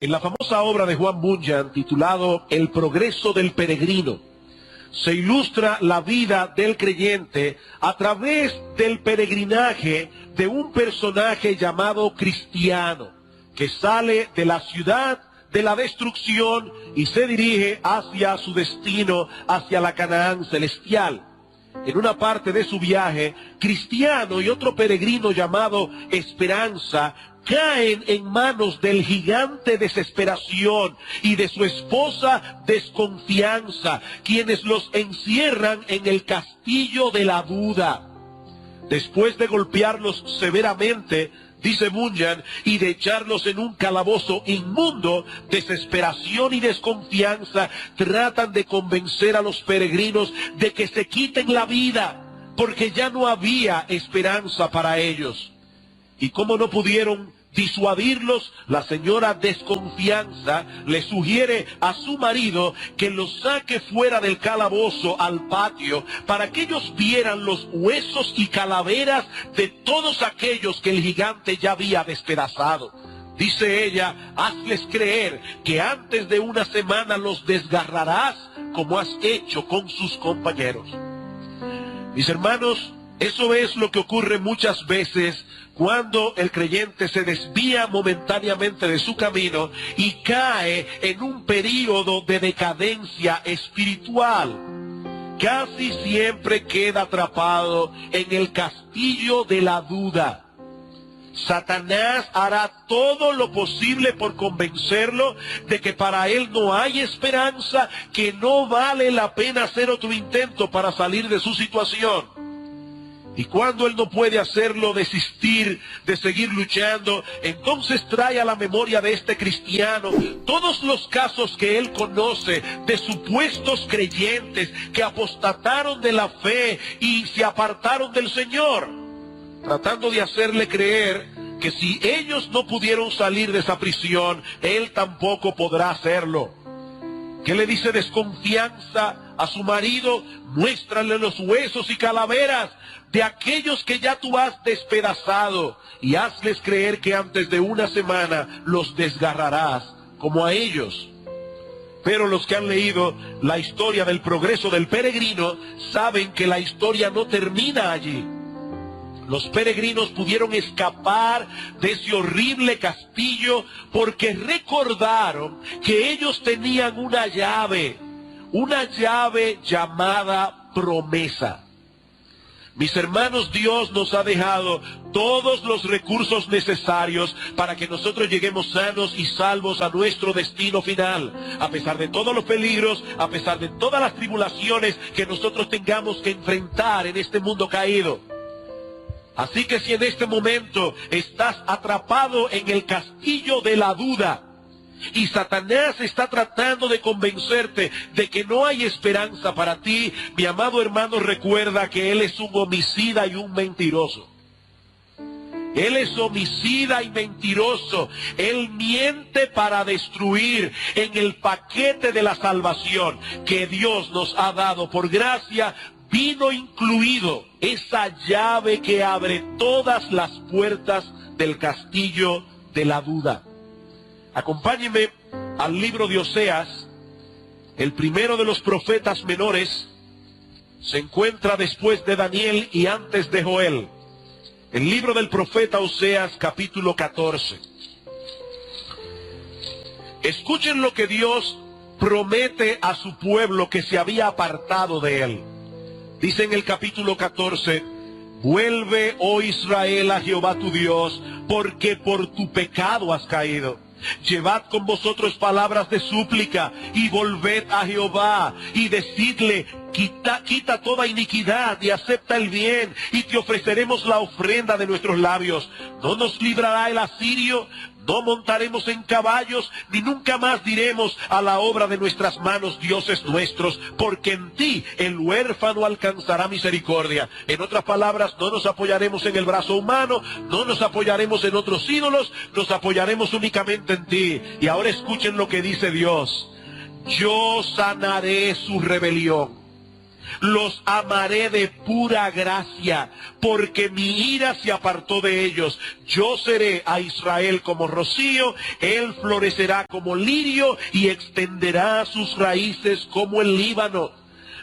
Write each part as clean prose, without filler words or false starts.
En la famosa obra de Juan Bunyan, titulado El progreso del peregrino, se ilustra la vida del creyente a través del peregrinaje de un personaje llamado Cristiano, que sale de la ciudad de la destrucción y se dirige hacia su destino, hacia la Canaán celestial. En una parte de su viaje, Cristiano y otro peregrino llamado Esperanza caen en manos del gigante Desesperación y de su esposa Desconfianza, quienes los encierran en el castillo de la duda. Después de golpearlos severamente, dice Bunyan, y de echarlos en un calabozo inmundo, Desesperación y Desconfianza tratan de convencer a los peregrinos de que se quiten la vida, porque ya no había esperanza para ellos. Y como no pudieron disuadirlos, la señora Desconfianza le sugiere a su marido que los saque fuera del calabozo al patio para que ellos vieran los huesos y calaveras de todos aquellos que el gigante ya había despedazado. Dice ella, hazles creer que antes de una semana los desgarrarás como has hecho con sus compañeros. Mis hermanos, eso es lo que ocurre muchas veces cuando el creyente se desvía momentáneamente de su camino y cae en un período de decadencia espiritual. Casi siempre queda atrapado en el castillo de la duda. Satanás hará todo lo posible por convencerlo de que para él no hay esperanza, que no vale la pena hacer otro intento para salir de su situación. Y cuando él no puede hacerlo, desistir de seguir luchando, entonces trae a la memoria de este cristiano todos los casos que él conoce de supuestos creyentes que apostataron de la fe y se apartaron del Señor, tratando de hacerle creer que si ellos no pudieron salir de esa prisión, él tampoco podrá hacerlo. ¿Qué le dice Desconfianza a su marido? Muéstrale los huesos y calaveras de aquellos que ya tú has despedazado y hazles creer que antes de una semana los desgarrarás como a ellos. Pero los que han leído la historia del progreso del peregrino saben que la historia no termina allí. Los peregrinos pudieron escapar de ese horrible castillo porque recordaron que ellos tenían una llave llamada promesa. Mis hermanos, Dios nos ha dejado todos los recursos necesarios para que nosotros lleguemos sanos y salvos a nuestro destino final, a pesar de todos los peligros, a pesar de todas las tribulaciones que nosotros tengamos que enfrentar en este mundo caído. Así que si en este momento estás atrapado en el castillo de la duda y Satanás está tratando de convencerte de que no hay esperanza para ti, mi amado hermano, recuerda que él es un homicida y un mentiroso. Él es homicida y mentiroso. Él miente para destruir. En el paquete de la salvación que Dios nos ha dado por gracia, vino incluido esa llave que abre todas las puertas del castillo de la duda. Acompáñenme al libro de Oseas, el primero de los profetas menores. Se encuentra después de Daniel y antes de Joel. El libro del profeta Oseas, capítulo 14. Escuchen lo que Dios promete a su pueblo que se había apartado de él. Dice en el capítulo 14, vuelve, oh Israel, a Jehová tu Dios, porque por tu pecado has caído. Llevad con vosotros palabras de súplica y volved a Jehová y decidle, quita toda iniquidad y acepta el bien y te ofreceremos la ofrenda de nuestros labios. No nos librará el asirio, no montaremos en caballos, ni nunca más diremos a la obra de nuestras manos, dioses nuestros, porque en ti el huérfano alcanzará misericordia. En otras palabras, no nos apoyaremos en el brazo humano, no nos apoyaremos en otros ídolos, nos apoyaremos únicamente en ti. Y ahora escuchen lo que dice Dios. Yo sanaré su rebelión, los amaré de pura gracia, porque mi ira se apartó de ellos. Yo seré a Israel como rocío, él florecerá como lirio y extenderá sus raíces como el Líbano.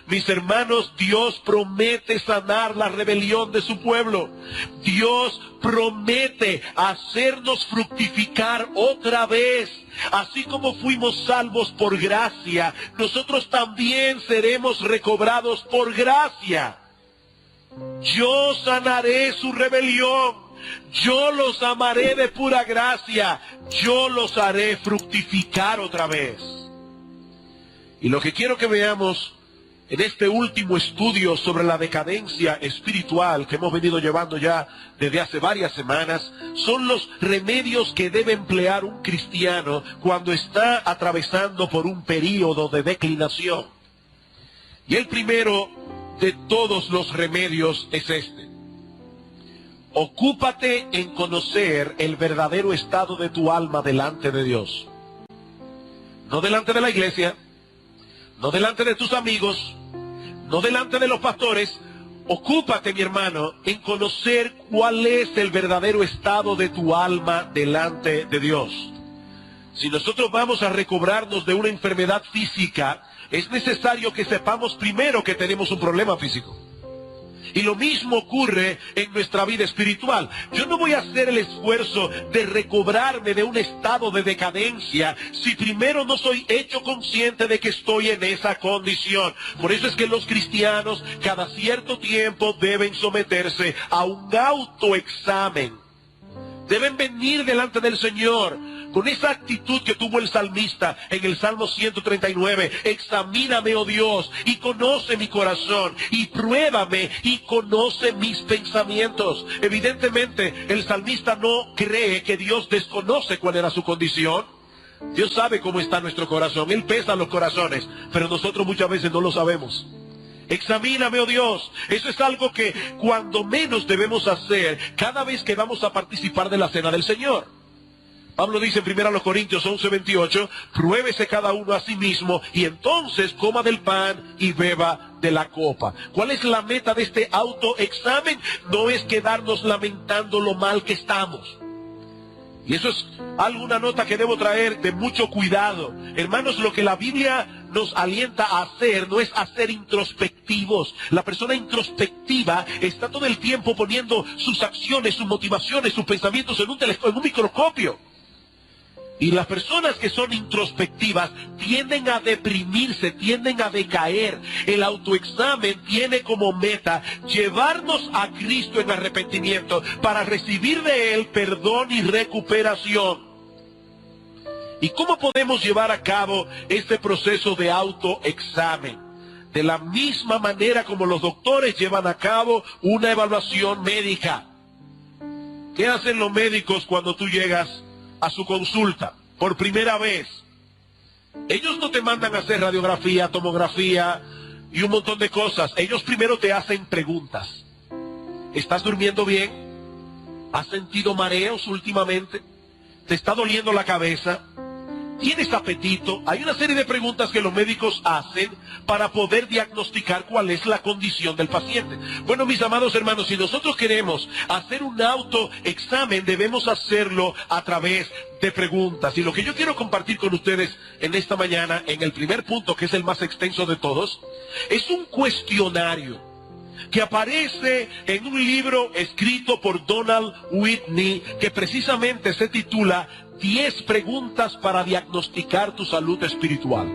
Mis hermanos, Dios promete sanar la rebelión de su pueblo. Dios promete hacernos fructificar otra vez. Así como fuimos salvos por gracia, nosotros también seremos recobrados por gracia. Yo sanaré su rebelión. Yo los amaré de pura gracia. Yo los haré fructificar otra vez. Y lo que quiero que veamos en este último estudio sobre la decadencia espiritual que hemos venido llevando ya desde hace varias semanas, son los remedios que debe emplear un cristiano cuando está atravesando por un período de declinación. Y el primero de todos los remedios es este: ocúpate en conocer el verdadero estado de tu alma delante de Dios. No delante de la iglesia, no delante de tus amigos, no delante de los pastores. Ocúpate, mi hermano, en conocer cuál es el verdadero estado de tu alma delante de Dios. Si nosotros vamos a recobrarnos de una enfermedad física, es necesario que sepamos primero que tenemos un problema físico. Y lo mismo ocurre en nuestra vida espiritual. Yo no voy a hacer el esfuerzo de recobrarme de un estado de decadencia si primero no soy hecho consciente de que estoy en esa condición. Por eso es que los cristianos cada cierto tiempo deben someterse a un autoexamen. Deben venir delante del Señor con esa actitud que tuvo el salmista en el Salmo 139. Examíname, oh Dios, y conoce mi corazón, y pruébame y conoce mis pensamientos. Evidentemente, el salmista no cree que Dios desconoce cuál era su condición. Dios sabe cómo está nuestro corazón. Él pesa los corazones, pero nosotros muchas veces no lo sabemos. Examíname, oh Dios. Eso es algo que cuando menos debemos hacer cada vez que vamos a participar de la cena del Señor. Pablo dice en 1 Corintios 11:28, pruébese cada uno a sí mismo y entonces coma del pan y beba de la copa. ¿Cuál es la meta de este autoexamen? No es quedarnos lamentando lo mal que estamos. Y eso es alguna nota que debo traer de mucho cuidado. Hermanos, lo que la Biblia nos alienta a hacer no es a ser introspectivos. La persona introspectiva está todo el tiempo poniendo sus acciones, sus motivaciones, sus pensamientos en un microscopio. Y las personas que son introspectivas tienden a deprimirse, tienden a decaer. El autoexamen tiene como meta llevarnos a Cristo en arrepentimiento para recibir de Él perdón y recuperación. ¿Y cómo podemos llevar a cabo este proceso de autoexamen? De la misma manera como los doctores llevan a cabo una evaluación médica. ¿Qué hacen los médicos cuando tú llegas a su consulta por primera vez? Ellos no te mandan a hacer radiografía, tomografía y un montón de cosas. Ellos primero te hacen preguntas. ¿Estás durmiendo bien? ¿Has sentido mareos últimamente? ¿Te está doliendo la cabeza? ¿Tienes apetito? Hay una serie de preguntas que los médicos hacen para poder diagnosticar cuál es la condición del paciente. Bueno, mis amados hermanos, si nosotros queremos hacer un autoexamen, debemos hacerlo a través de preguntas. Y lo que yo quiero compartir con ustedes en esta mañana, en el primer punto, que es el más extenso de todos, es un cuestionario que aparece en un libro escrito por Donald Whitney, que precisamente se titula 10 preguntas para diagnosticar tu salud espiritual.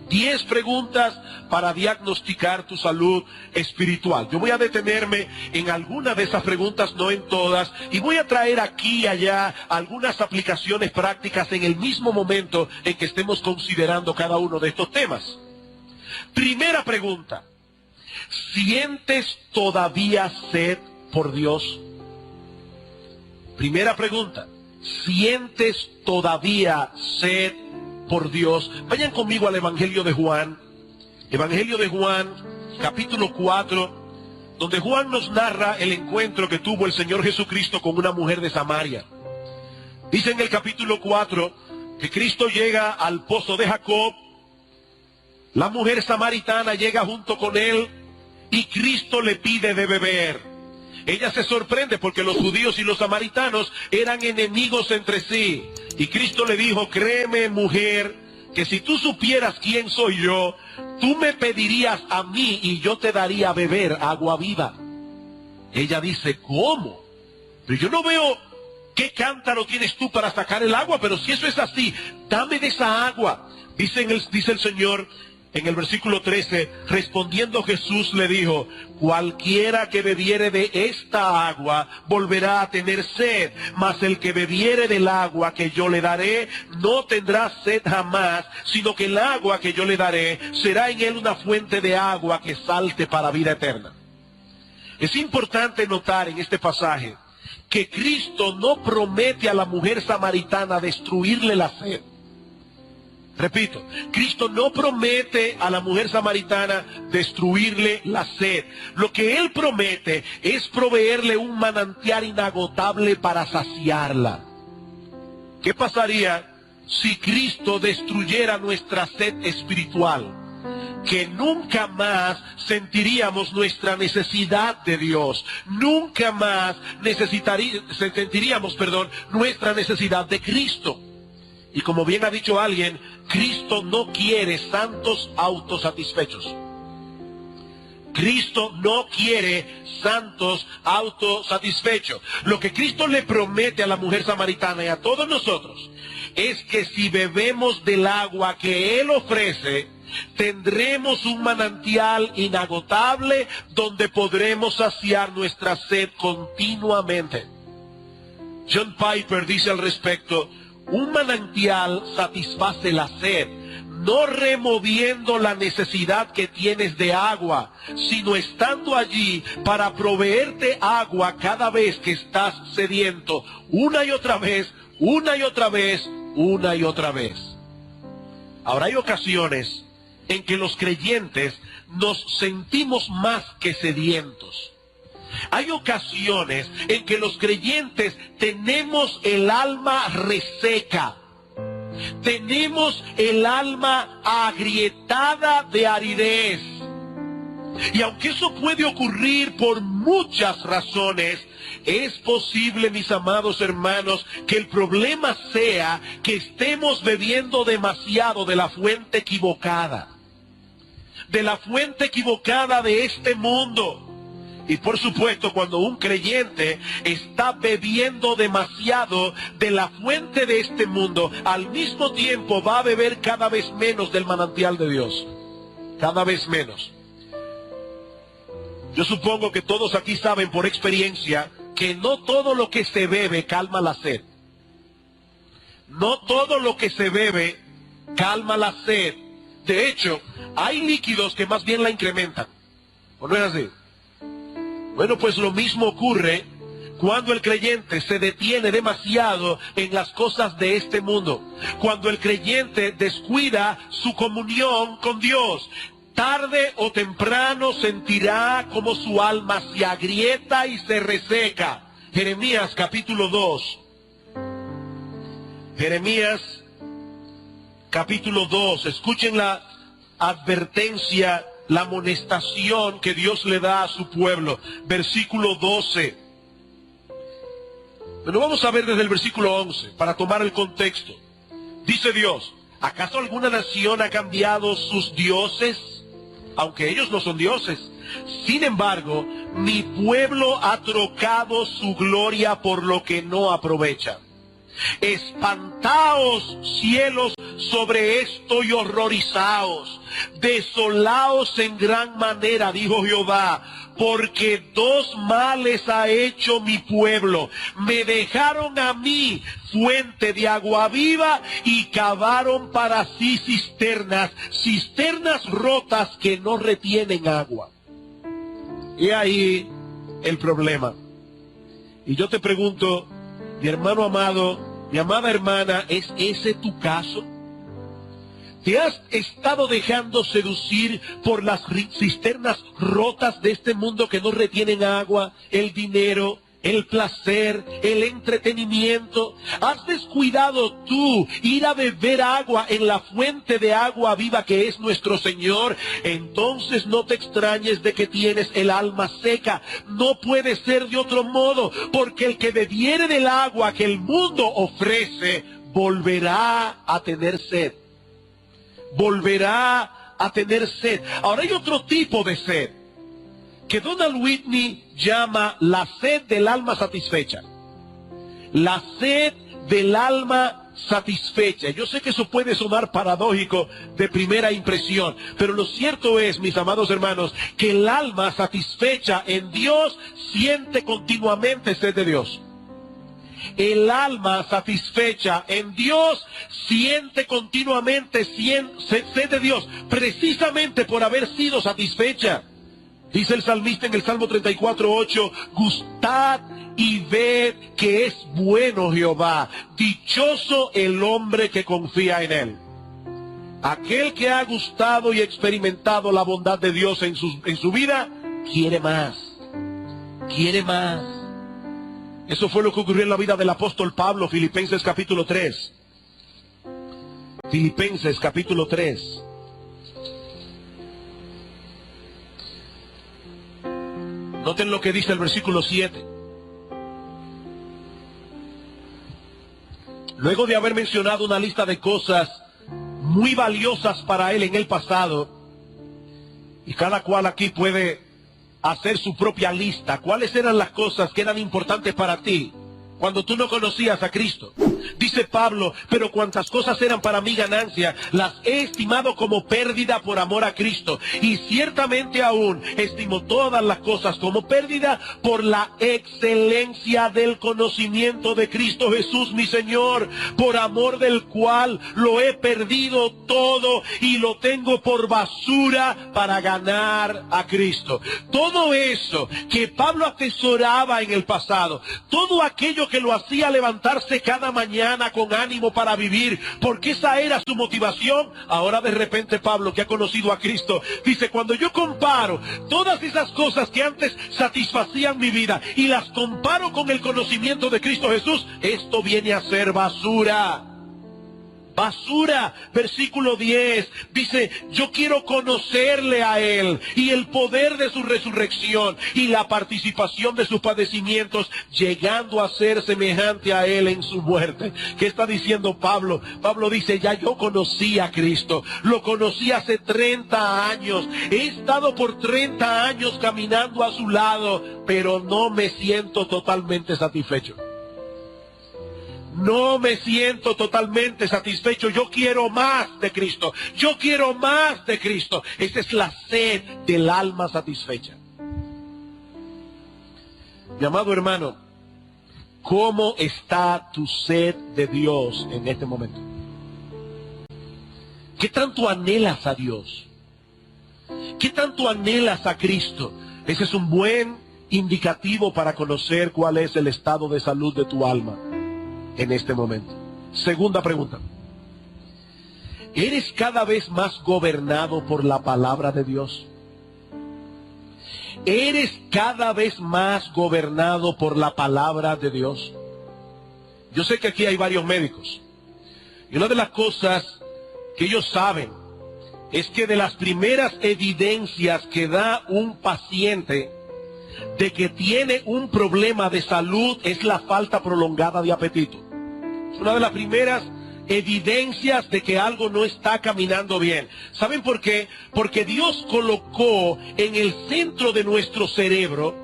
10 preguntas para diagnosticar tu salud espiritual. Yo voy a detenerme en algunas de esas preguntas, no en todas, y voy a traer aquí y allá algunas aplicaciones prácticas en el mismo momento en que estemos considerando cada uno de estos temas. Primera pregunta: ¿sientes todavía sed por Dios? Primera pregunta: ¿sientes todavía sed por Dios? Vayan conmigo al Evangelio de Juan. Evangelio de Juan, capítulo 4, donde Juan nos narra el encuentro que tuvo el Señor Jesucristo con una mujer de Samaria. Dice en el capítulo 4 que Cristo llega al pozo de Jacob La mujer samaritana llega junto con él y Cristo le pide de beber. Ella se sorprende porque los judíos y los samaritanos eran enemigos entre sí. Y Cristo le dijo, créeme, mujer, que si tú supieras quién soy yo, tú me pedirías a mí y yo te daría a beber agua viva. Ella dice, ¿cómo? Pero yo no veo qué cántaro tienes tú para sacar el agua, pero si eso es así, dame de esa agua. Dice el Señor en el versículo 13, respondiendo Jesús le dijo, cualquiera que bebiere de esta agua volverá a tener sed, mas el que bebiere del agua que yo le daré no tendrá sed jamás, sino que el agua que yo le daré será en él una fuente de agua que salte para vida eterna. Es importante notar en este pasaje que Cristo no promete a la mujer samaritana destruirle la sed. Repito, Cristo no promete a la mujer samaritana destruirle la sed. Lo que Él promete es proveerle un manantial inagotable para saciarla. ¿Qué pasaría si Cristo destruyera nuestra sed espiritual? Que nunca más sentiríamos nuestra necesidad de Dios. Nunca más sentiríamos nuestra necesidad de Cristo. Y como bien ha dicho alguien, Cristo no quiere santos autosatisfechos. Cristo no quiere santos autosatisfechos. Lo que Cristo le promete a la mujer samaritana y a todos nosotros es que si bebemos del agua que Él ofrece, tendremos un manantial inagotable donde podremos saciar nuestra sed continuamente. John Piper dice al respecto, un manantial satisface la sed, no removiendo la necesidad que tienes de agua, sino estando allí para proveerte agua cada vez que estás sediento, una y otra vez, una y otra vez, una y otra vez. Ahora hay ocasiones en que los creyentes nos sentimos más que sedientos. Hay ocasiones en que los creyentes tenemos el alma reseca. Tenemos el alma agrietada de aridez. Y aunque eso puede ocurrir por muchas razones, es posible, mis amados hermanos, que el problema sea que estemos bebiendo demasiado de la fuente equivocada. De la fuente equivocada de este mundo. Y por supuesto, cuando un creyente está bebiendo demasiado de la fuente de este mundo, al mismo tiempo va a beber cada vez menos del manantial de Dios. Cada vez menos. Yo supongo que todos aquí saben por experiencia que no todo lo que se bebe calma la sed. No todo lo que se bebe calma la sed. De hecho, hay líquidos que más bien la incrementan. ¿O no es así? Bueno, pues lo mismo ocurre cuando el creyente se detiene demasiado en las cosas de este mundo. Cuando el creyente descuida su comunión con Dios. Tarde o temprano sentirá como su alma se agrieta y se reseca. Jeremías capítulo 2. Jeremías capítulo 2. Escuchen la advertencia, la amonestación que Dios le da a su pueblo. Versículo 12. Pero vamos a ver desde el versículo 11 para tomar el contexto. Dice Dios, ¿acaso alguna nación ha cambiado sus dioses? Aunque ellos no son dioses. Sin embargo, mi pueblo ha trocado su gloria por lo que no aprovecha. Espantaos, cielos, sobre esto y horrorizaos. Desolaos en gran manera, dijo Jehová, porque dos males ha hecho mi pueblo. Me dejaron a mí fuente de agua viva y cavaron para sí cisternas, cisternas rotas que no retienen agua. Y ahí el problema. Y yo te pregunto, mi hermano amado, mi amada hermana, ¿es ese tu caso? ¿Te has estado dejando seducir por las cisternas rotas de este mundo que no retienen agua, el dinero, el placer, el entretenimiento. ¿Has descuidado tú ir a beber agua en la fuente de agua viva que es nuestro Señor? Entonces no te extrañes de que tienes el alma seca. No puede ser de otro modo, porque el que bebiere del agua que el mundo ofrece, volverá a tener sed. Volverá a tener sed. Ahora hay otro tipo de sed que Donald Whitney llama la sed del alma satisfecha. La sed del alma satisfecha. Yo sé que eso puede sonar paradójico de primera impresión, pero lo cierto es, mis amados hermanos, que el alma satisfecha en Dios siente continuamente sed de Dios. El alma satisfecha en Dios siente continuamente sed de Dios, precisamente por haber sido satisfecha. Dice el salmista en el Salmo 34:8, gustad y ved que es bueno Jehová, dichoso el hombre que confía en él. Aquel que ha gustado y experimentado la bondad de Dios en su vida, quiere más, quiere más. Eso fue lo que ocurrió en la vida del apóstol Pablo, Filipenses capítulo 3. Filipenses capítulo 3. Noten lo que dice el versículo 7. Luego de haber mencionado una lista de cosas muy valiosas para él en el pasado, y cada cual aquí puede hacer su propia lista. ¿Cuáles eran las cosas que eran importantes para ti cuando tú no conocías a Cristo? Dice Pablo, pero cuantas cosas eran para mí ganancia, las he estimado como pérdida por amor a Cristo. Y ciertamente aún estimo todas las cosas como pérdida por la excelencia del conocimiento de Cristo Jesús mi Señor, por amor del cual lo he perdido todo y lo tengo por basura para ganar a Cristo. Todo eso que Pablo atesoraba en el pasado, todo aquello que lo hacía levantarse cada mañana con ánimo para vivir, porque esa era su motivación. Ahora de repente Pablo, que ha conocido a Cristo, dice, cuando yo comparo todas esas cosas que antes satisfacían mi vida y las comparo con el conocimiento de Cristo Jesús, esto viene a ser basura. Basura. Versículo 10 dice, yo quiero conocerle a Él y el poder de su resurrección y la participación de sus padecimientos, llegando a ser semejante a Él en su muerte. ¿Qué está diciendo Pablo? Pablo dice, ya yo conocí a Cristo, lo conocí hace 30 años, he estado por 30 años caminando a su lado, pero no me siento totalmente satisfecho. No me siento totalmente satisfecho. Yo quiero más de Cristo. Yo quiero más de Cristo. Esa es la sed del alma satisfecha. Mi amado hermano, ¿cómo está tu sed de Dios en este momento? ¿Qué tanto anhelas a Dios? ¿Qué tanto anhelas a Cristo? Ese es un buen indicativo para conocer cuál es el estado de salud de tu alma en este momento. Segunda pregunta. ¿Eres cada vez más gobernado por la palabra de Dios? ¿Eres cada vez más gobernado por la palabra de Dios? Yo sé que aquí hay varios médicos. Y una de las cosas que ellos saben es que de las primeras evidencias que da un paciente de que tiene un problema de salud es la falta prolongada de apetito. Es una de las primeras evidencias de que algo no está caminando bien. ¿Saben por qué? Porque Dios colocó en el centro de nuestro cerebro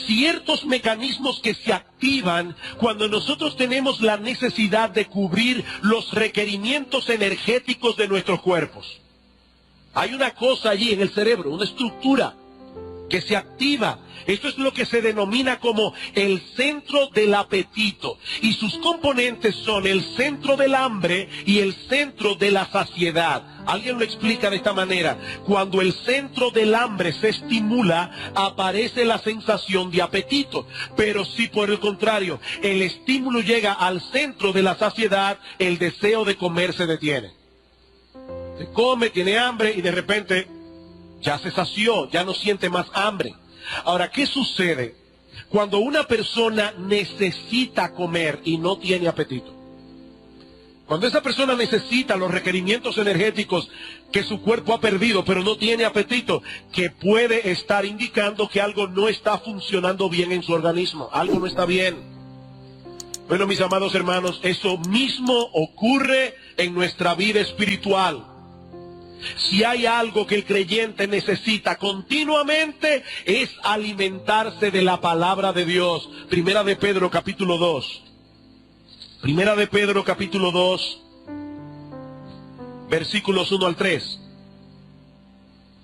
ciertos mecanismos que se activan cuando nosotros tenemos la necesidad de cubrir los requerimientos energéticos de nuestros cuerpos. Hay una cosa allí en el cerebro, una estructura que se activa. Esto es lo que se denomina como el centro del apetito. Y sus componentes son el centro del hambre y el centro de la saciedad. Alguien lo explica de esta manera. Cuando el centro del hambre se estimula, aparece la sensación de apetito. Pero si por el contrario, el estímulo llega al centro de la saciedad, el deseo de comer se detiene. Se come, tiene hambre y de repente ya se sació, ya no siente más hambre. Ahora, ¿qué sucede Cuando una persona necesita comer y no tiene apetito. Cuando esa persona necesita los requerimientos energéticos que su cuerpo ha perdido, pero no tiene apetito, que puede estar indicando que algo no está funcionando bien en su organismo. Algo no está bien. Bueno, mis amados hermanos, eso mismo ocurre en nuestra vida espiritual. Si hay algo que el creyente necesita continuamente, es alimentarse de la palabra de Dios. Primera de Pedro, capítulo 2. Primera de Pedro, capítulo 2, versículos 1 al 3.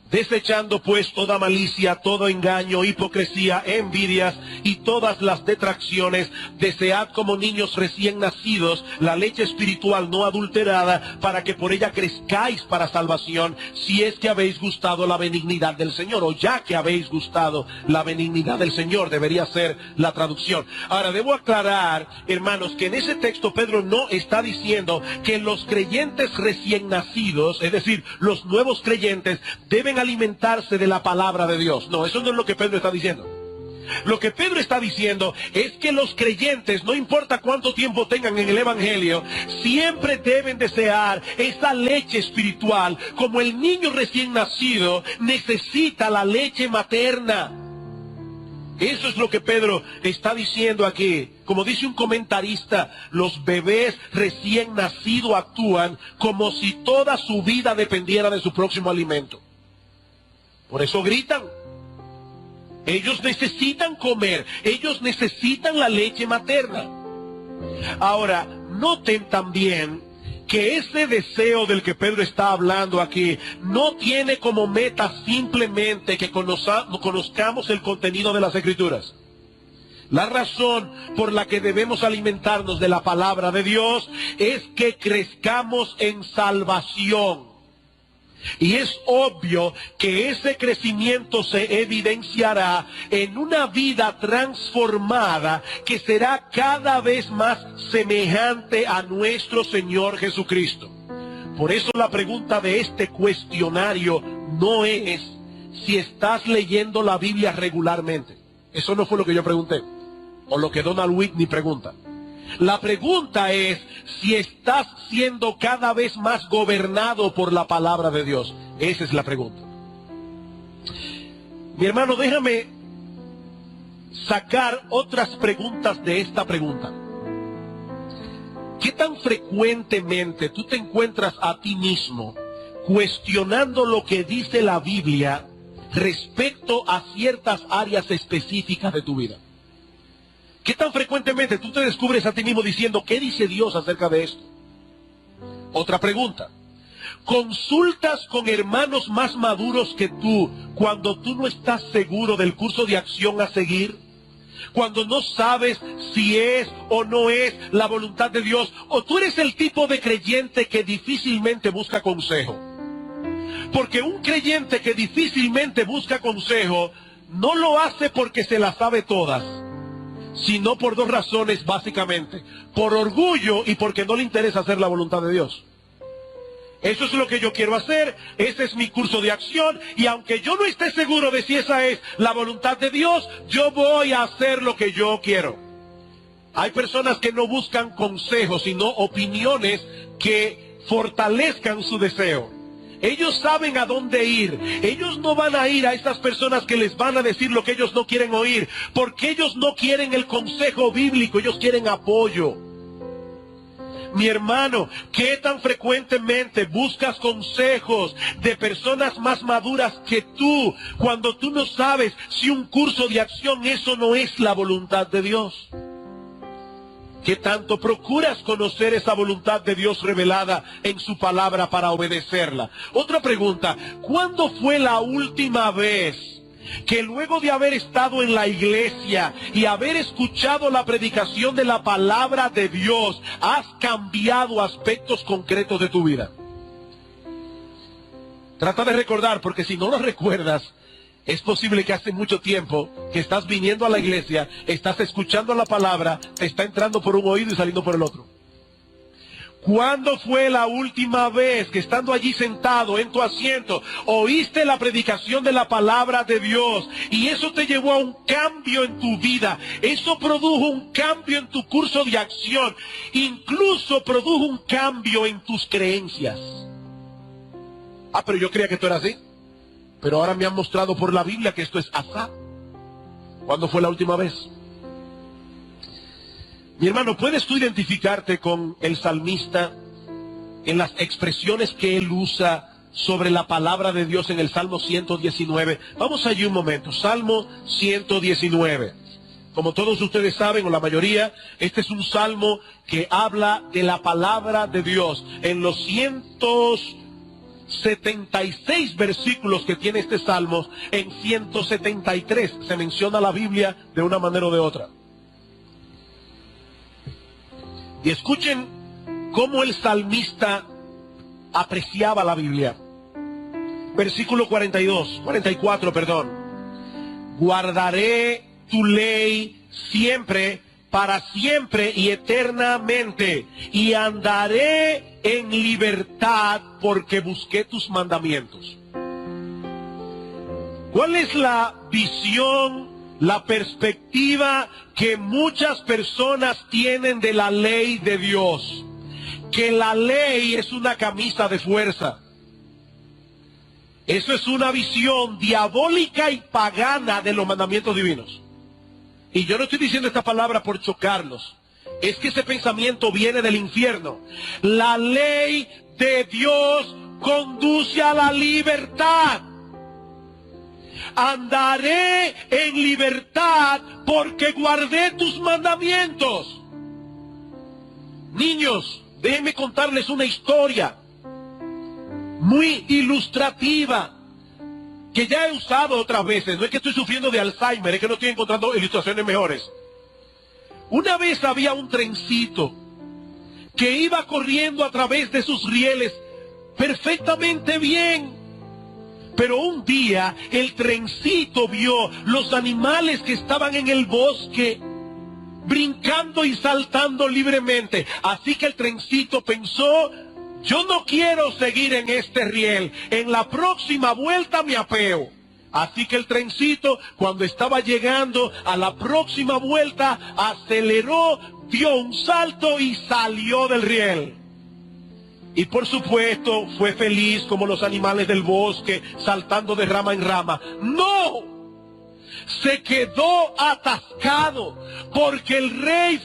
Desechando pues toda malicia, todo engaño, hipocresía, envidias y todas las detracciones, desead como niños recién nacidos la leche espiritual no adulterada, para que por ella crezcáis para salvación, si es que habéis gustado la benignidad del Señor, o ya que habéis gustado la benignidad del Señor, debería ser la traducción. Ahora, debo aclarar, hermanos, que en ese texto Pedro no está diciendo que los creyentes recién nacidos, es decir, los nuevos creyentes, deben alimentarse de la palabra de Dios. No, eso no es lo que Pedro está diciendo. Lo que Pedro está diciendo es que los creyentes, no importa cuánto tiempo tengan en el Evangelio, siempre deben desear esa leche espiritual, como el niño recién nacido necesita la leche materna. Eso es lo que Pedro está diciendo aquí. Como dice un comentarista, los bebés recién nacidos actúan como si toda su vida dependiera de su próximo alimento. Por eso gritan. Ellos necesitan comer, ellos necesitan la leche materna. Ahora, noten también que ese deseo del que Pedro está hablando aquí no tiene como meta simplemente que conozcamos el contenido de las Escrituras. La razón por la que debemos alimentarnos de la palabra de Dios es que crezcamos en salvación. Y es obvio que ese crecimiento se evidenciará en una vida transformada que será cada vez más semejante a nuestro Señor Jesucristo. Por eso la pregunta de este cuestionario no es si estás leyendo la Biblia regularmente. Eso no fue lo que yo pregunté, o lo que Donald Whitney pregunta. La pregunta es si estás siendo cada vez más gobernado por la palabra de Dios. Esa es la pregunta. Mi hermano, déjame sacar otras preguntas de esta pregunta. ¿Qué tan frecuentemente tú te encuentras a ti mismo cuestionando lo que dice la Biblia respecto a ciertas áreas específicas de tu vida? ¿Qué tan frecuentemente tú te descubres a ti mismo diciendo, ¿qué dice Dios acerca de esto? Otra pregunta. ¿Consultas con hermanos más maduros que tú cuando tú no estás seguro del curso de acción a seguir? Cuando no sabes si es o no es la voluntad de Dios. ¿O tú eres el tipo de creyente que difícilmente busca consejo? Porque un creyente que difícilmente busca consejo no lo hace porque se las sabe todas, sino por dos razones básicamente: por orgullo y porque no le interesa hacer la voluntad de Dios. Eso es lo que yo quiero hacer, ese es mi curso de acción, y aunque yo no esté seguro de si esa es la voluntad de Dios, yo voy a hacer lo que yo quiero. Hay personas que no buscan consejos, sino opiniones que fortalezcan su deseo. Ellos saben a dónde ir. Ellos no van a ir a esas personas que les van a decir lo que ellos no quieren oír, porque ellos no quieren el consejo bíblico, ellos quieren apoyo. Mi hermano, ¿qué tan frecuentemente buscas consejos de personas más maduras que tú, cuando tú no sabes si un curso de acción eso no es la voluntad de Dios? ¿Qué tanto procuras conocer esa voluntad de Dios revelada en su palabra para obedecerla? Otra pregunta: ¿cuándo fue la última vez que luego de haber estado en la iglesia y haber escuchado la predicación de la palabra de Dios, has cambiado aspectos concretos de tu vida? Trata de recordar, porque si no lo recuerdas, es posible que hace mucho tiempo que estás viniendo a la iglesia, estás escuchando la palabra, te está entrando por un oído y saliendo por el otro. ¿Cuándo fue la última vez que estando allí sentado en tu asiento oíste la predicación de la palabra de Dios y eso te llevó a un cambio en tu vida? Eso produjo un cambio en tu curso de acción, incluso produjo un cambio en tus creencias. Ah, pero yo creía que esto era así, pero ahora me han mostrado por la Biblia que esto es asá. ¿Cuándo fue la última vez? Mi hermano, ¿puedes tú identificarte con el salmista en las expresiones que él usa sobre la palabra de Dios en el Salmo 119? Vamos allí un momento. Salmo 119. Como todos ustedes saben, o la mayoría, este es un salmo que habla de la palabra de Dios. En los 176 versículos que tiene este salmo, en 173 se menciona la Biblia de una manera o de otra. Y escuchen cómo el salmista apreciaba la Biblia. Versículo 44, perdón. Guardaré tu ley siempre, para siempre y eternamente, y andaré en libertad porque busqué tus mandamientos. ¿Cuál es la visión, la perspectiva que muchas personas tienen de la ley de Dios? Que la ley es una camisa de fuerza. Eso es una visión diabólica y pagana de los mandamientos divinos. Y yo no estoy diciendo esta palabra por chocarlos. Es que ese pensamiento viene del infierno. La ley de Dios conduce a la libertad. Andaré en libertad porque guardé tus mandamientos. Niños, déjenme contarles una historia muy ilustrativa que ya he usado otras veces. No es que estoy sufriendo de Alzheimer, es que no estoy encontrando ilustraciones mejores. Una vez había un trencito que iba corriendo a través de sus rieles perfectamente bien. Pero un día el trencito vio los animales que estaban en el bosque brincando y saltando libremente. Así que el trencito pensó: yo no quiero seguir en este riel, en la próxima vuelta me apeo. Así que el trencito, cuando estaba llegando a la próxima vuelta, aceleró, dio un salto y salió del riel. Y por supuesto fue feliz como los animales del bosque, saltando de rama en rama. ¡No! Se quedó atascado, porque el tren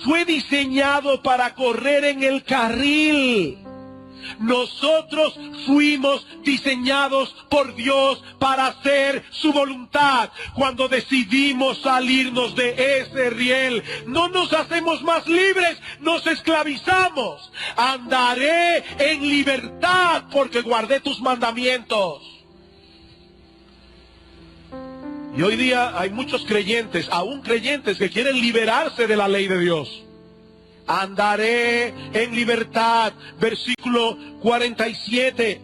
fue diseñado para correr en el carril. Nosotros fuimos diseñados por Dios para hacer su voluntad. Cuando decidimos salirnos de ese riel, no nos hacemos más libres, nos esclavizamos. Andaré en libertad porque guardé tus mandamientos. Y hoy día hay muchos creyentes, aún creyentes, que quieren liberarse de la ley de Dios. Andaré en libertad, versículo 47.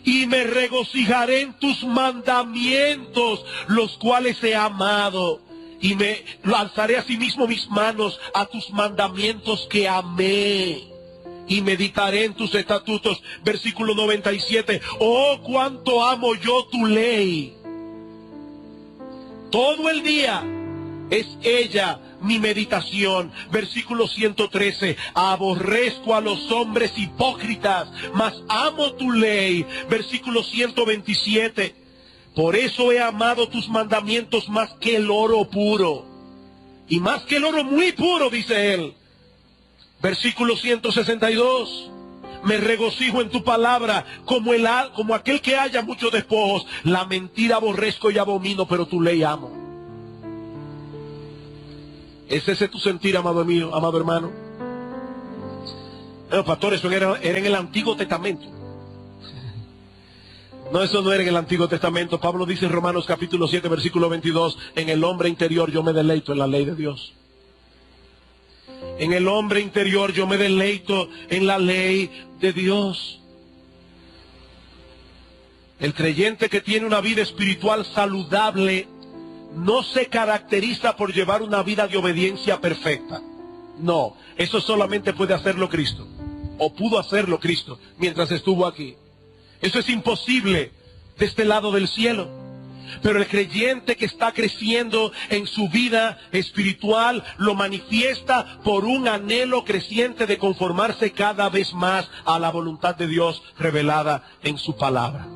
Y me regocijaré en tus mandamientos, los cuales he amado. Y me alzaré asimismo mis manos a tus mandamientos que amé. Y meditaré en tus estatutos, versículo 97. Oh, cuánto amo yo tu ley. Todo el día es ella mi meditación. Versículo 113. Aborrezco a los hombres hipócritas, mas amo tu ley. Versículo 127. Por eso he amado tus mandamientos más que el oro puro. Y más que el oro muy puro, dice él. Versículo 162. Me regocijo en tu palabra como aquel que haya muchos despojos. La mentira aborrezco y abomino, pero tu ley amo. ¿Es ese tu sentir, amado mío, amado hermano? Bueno, pastor, eso era en el Antiguo Testamento. No, eso no era en el Antiguo Testamento. Pablo dice en Romanos capítulo 7, versículo 22, en el hombre interior yo me deleito en la ley de Dios. En el hombre interior yo me deleito en la ley de Dios. El creyente que tiene una vida espiritual saludable no se caracteriza por llevar una vida de obediencia perfecta. No, eso solamente puede hacerlo Cristo, o pudo hacerlo Cristo mientras estuvo aquí. Eso es imposible de este lado del cielo. Pero el creyente que está creciendo en su vida espiritual lo manifiesta por un anhelo creciente de conformarse cada vez más a la voluntad de Dios revelada en su palabra.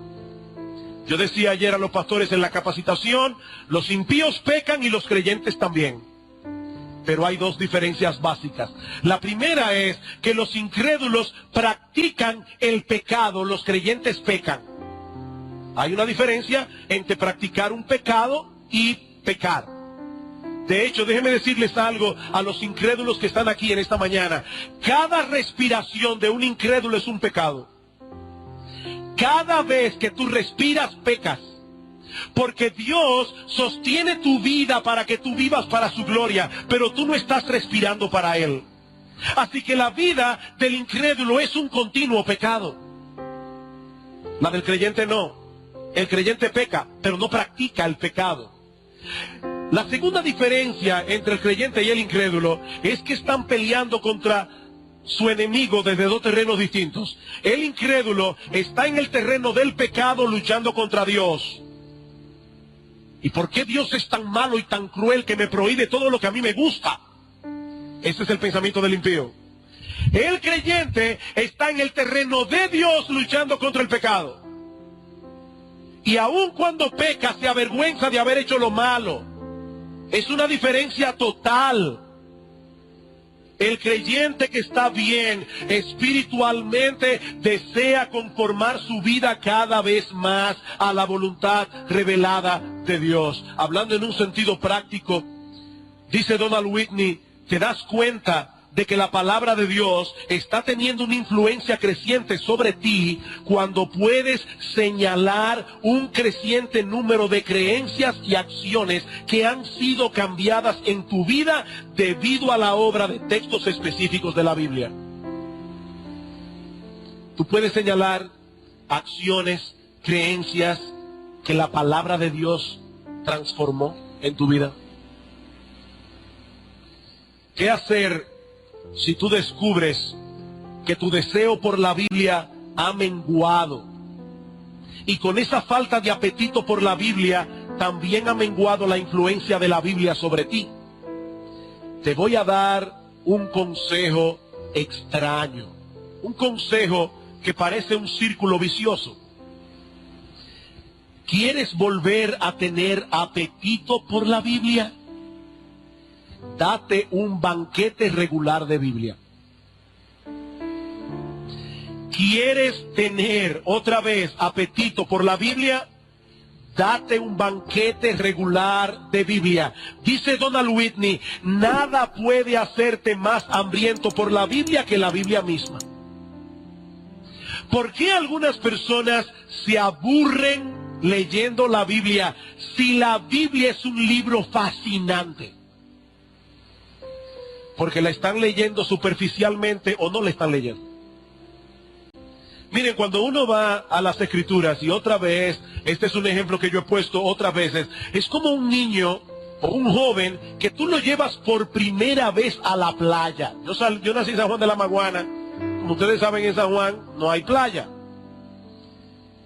Yo decía ayer a los pastores en la capacitación, los impíos pecan y los creyentes también. Pero hay dos diferencias básicas. La primera es que los incrédulos practican el pecado, los creyentes pecan. Hay una diferencia entre practicar un pecado y pecar. De hecho, déjenme decirles algo a los incrédulos que están aquí en esta mañana. Cada respiración de un incrédulo es un pecado. Cada vez que tú respiras, pecas. Porque Dios sostiene tu vida para que tú vivas para su gloria, pero tú no estás respirando para Él. Así que la vida del incrédulo es un continuo pecado. La del creyente no. El creyente peca, pero no practica el pecado. La segunda diferencia entre el creyente y el incrédulo es que están peleando contra su enemigo desde dos terrenos distintos. El incrédulo está en el terreno del pecado luchando contra Dios. ¿Y por qué Dios es tan malo y tan cruel que me prohíbe todo lo que a mí me gusta? Ese es el pensamiento del impío. El creyente está en el terreno de Dios luchando contra el pecado. Y aun cuando peca, se avergüenza de haber hecho lo malo. Es una diferencia total. El creyente que está bien espiritualmente desea conformar su vida cada vez más a la voluntad revelada de Dios. Hablando en un sentido práctico, dice Donald Whitney, te das cuenta de que la palabra de Dios está teniendo una influencia creciente sobre ti cuando puedes señalar un creciente número de creencias y acciones que han sido cambiadas en tu vida debido a la obra de textos específicos de la Biblia. Tú puedes señalar acciones, creencias que la palabra de Dios transformó en tu vida. ¿Qué hacer si tú descubres que tu deseo por la Biblia ha menguado? Y con esa falta de apetito por la Biblia, también ha menguado la influencia de la Biblia sobre ti. Te voy a dar un consejo extraño. Un consejo que parece un círculo vicioso. ¿Quieres volver a tener apetito por la Biblia? Date un banquete regular de Biblia. ¿Quieres tener otra vez apetito por la Biblia? Date un banquete regular de Biblia. Dice Donald Whitney, nada puede hacerte más hambriento por la Biblia que la Biblia misma. ¿Por qué algunas personas se aburren leyendo la Biblia si la Biblia es un libro fascinante? Porque la están leyendo superficialmente o no la están leyendo. Miren, cuando uno va a las Escrituras, y otra vez, este es un ejemplo que yo he puesto otras veces, es como un niño o un joven que tú lo llevas por primera vez a la playa. Yo nací en San Juan de la Maguana. Como ustedes saben, en San Juan no hay playa.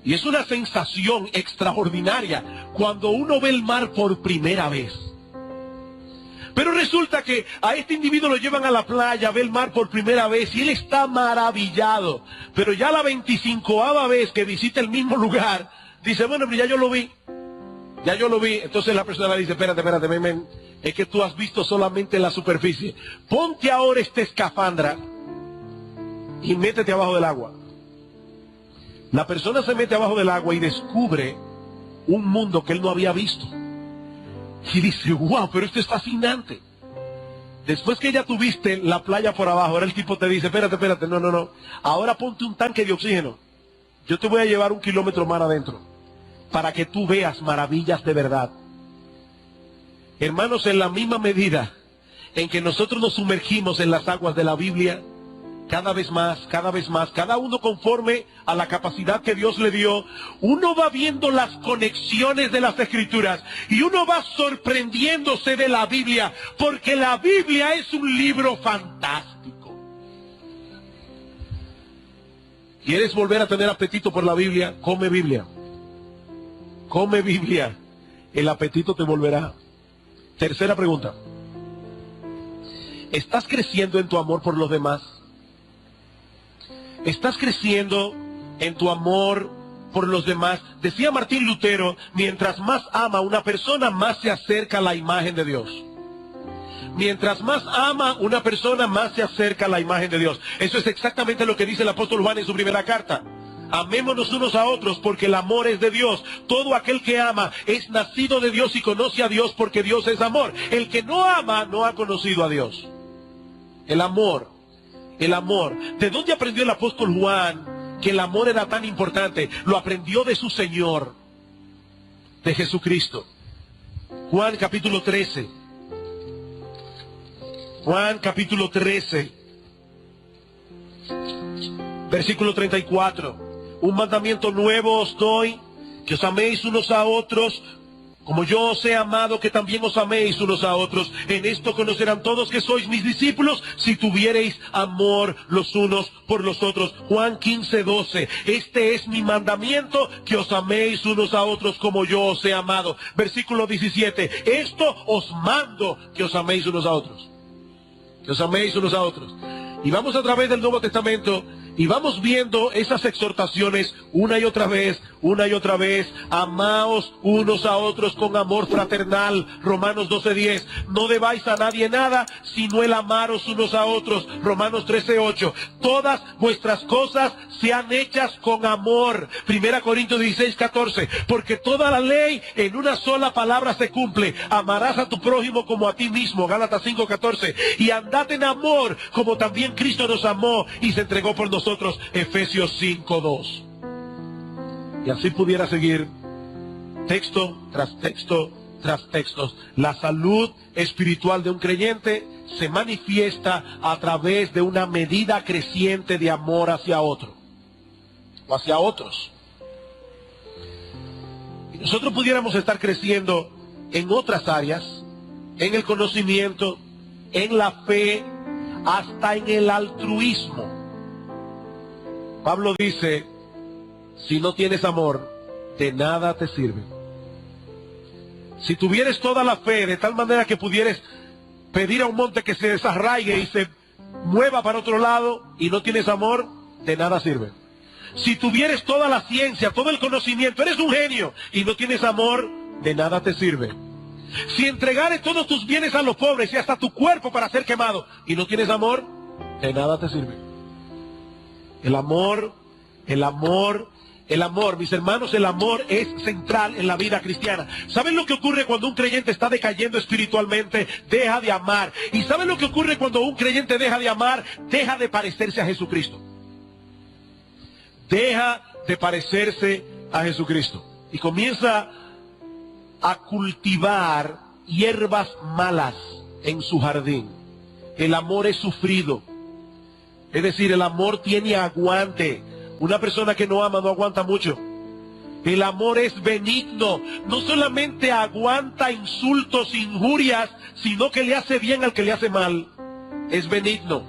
Y es una sensación extraordinaria cuando uno ve el mar por primera vez. Pero resulta que a este individuo lo llevan a la playa, ve el mar por primera vez y él está maravillado. Pero ya la 25ª vez que visita el mismo lugar, dice, bueno, pero ya yo lo vi. Ya yo lo vi. Entonces la persona le dice, espérate, es que tú has visto solamente la superficie. Ponte ahora esta escafandra y métete abajo del agua. La persona se mete abajo del agua y descubre un mundo que él no había visto. Y dice, wow, pero esto es fascinante. Después que ya tuviste la playa por abajo, ahora el tipo te dice, espérate, no. Ahora ponte un tanque de oxígeno. Yo te voy a llevar 1 kilómetro más adentro, para que tú veas maravillas de verdad. Hermanos, en la misma medida en que nosotros nos sumergimos en las aguas de la Biblia, cada vez más, cada uno conforme a la capacidad que Dios le dio, uno va viendo las conexiones de las Escrituras y uno va sorprendiéndose de la Biblia, porque la Biblia es un libro fantástico. ¿Quieres volver a tener apetito por la Biblia? Come Biblia. Come Biblia. El apetito te volverá. Tercera pregunta. ¿Estás creciendo en tu amor por los demás? ¿Estás creciendo en tu amor por los demás? Decía Martín Lutero, mientras más ama a una persona, más se acerca a la imagen de Dios. Mientras más ama una persona, más se acerca a la imagen de Dios. Eso es exactamente lo que dice el apóstol Juan en su primera carta. Amémonos unos a otros porque el amor es de Dios. Todo aquel que ama es nacido de Dios y conoce a Dios porque Dios es amor. El que no ama no ha conocido a Dios. El amor. El amor. ¿De dónde aprendió el apóstol Juan que el amor era tan importante? Lo aprendió de su Señor, de Jesucristo. Juan capítulo 13. Juan capítulo 13. Versículo 34. Un mandamiento nuevo os doy, que os améis unos a otros, como yo os he amado, que también os améis unos a otros. En esto conocerán todos que sois mis discípulos, si tuviereis amor los unos por los otros. Juan 15:12. Este es mi mandamiento, que os améis unos a otros como yo os he amado. Versículo 17. Esto os mando, que os améis unos a otros. Que os améis unos a otros. Y vamos a través del Nuevo Testamento y vamos viendo esas exhortaciones una y otra vez, amaos unos a otros con amor fraternal, Romanos 12:10, no debáis a nadie nada, sino el amaros unos a otros, Romanos 13:8, todas vuestras cosas sean hechas con amor, 1 Corintios 16:14, porque toda la ley en una sola palabra se cumple, amarás a tu prójimo como a ti mismo, Gálatas 5:14, y andad en amor, como también Cristo nos amó y se entregó por nosotros, Efesios 5:2. Y así pudiera seguir texto tras texto tras textos. La salud espiritual de un creyente se manifiesta a través de una medida creciente de amor hacia otro o hacia otros. Y nosotros pudiéramos estar creciendo en otras áreas, en el conocimiento, en la fe, hasta en el altruismo. Pablo dice, si no tienes amor, de nada te sirve. Si tuvieres toda la fe de tal manera que pudieres pedir a un monte que se desarraigue y se mueva para otro lado y no tienes amor, de nada sirve. Si tuvieres toda la ciencia, todo el conocimiento, eres un genio y no tienes amor, de nada te sirve. Si entregares todos tus bienes a los pobres y hasta tu cuerpo para ser quemado y no tienes amor, de nada te sirve. El amor, mis hermanos, el amor es central en la vida cristiana. ¿Saben lo que ocurre cuando un creyente está decayendo espiritualmente? Deja de amar. ¿Y saben lo que ocurre cuando un creyente deja de amar? Deja de parecerse a Jesucristo. Deja de parecerse a Jesucristo. Y comienza a cultivar hierbas malas en su jardín. El amor es sufrido. Es decir, el amor tiene aguante. Una persona que no ama no aguanta mucho. El amor es benigno. No solamente aguanta insultos, injurias, sino que le hace bien al que le hace mal. Es benigno.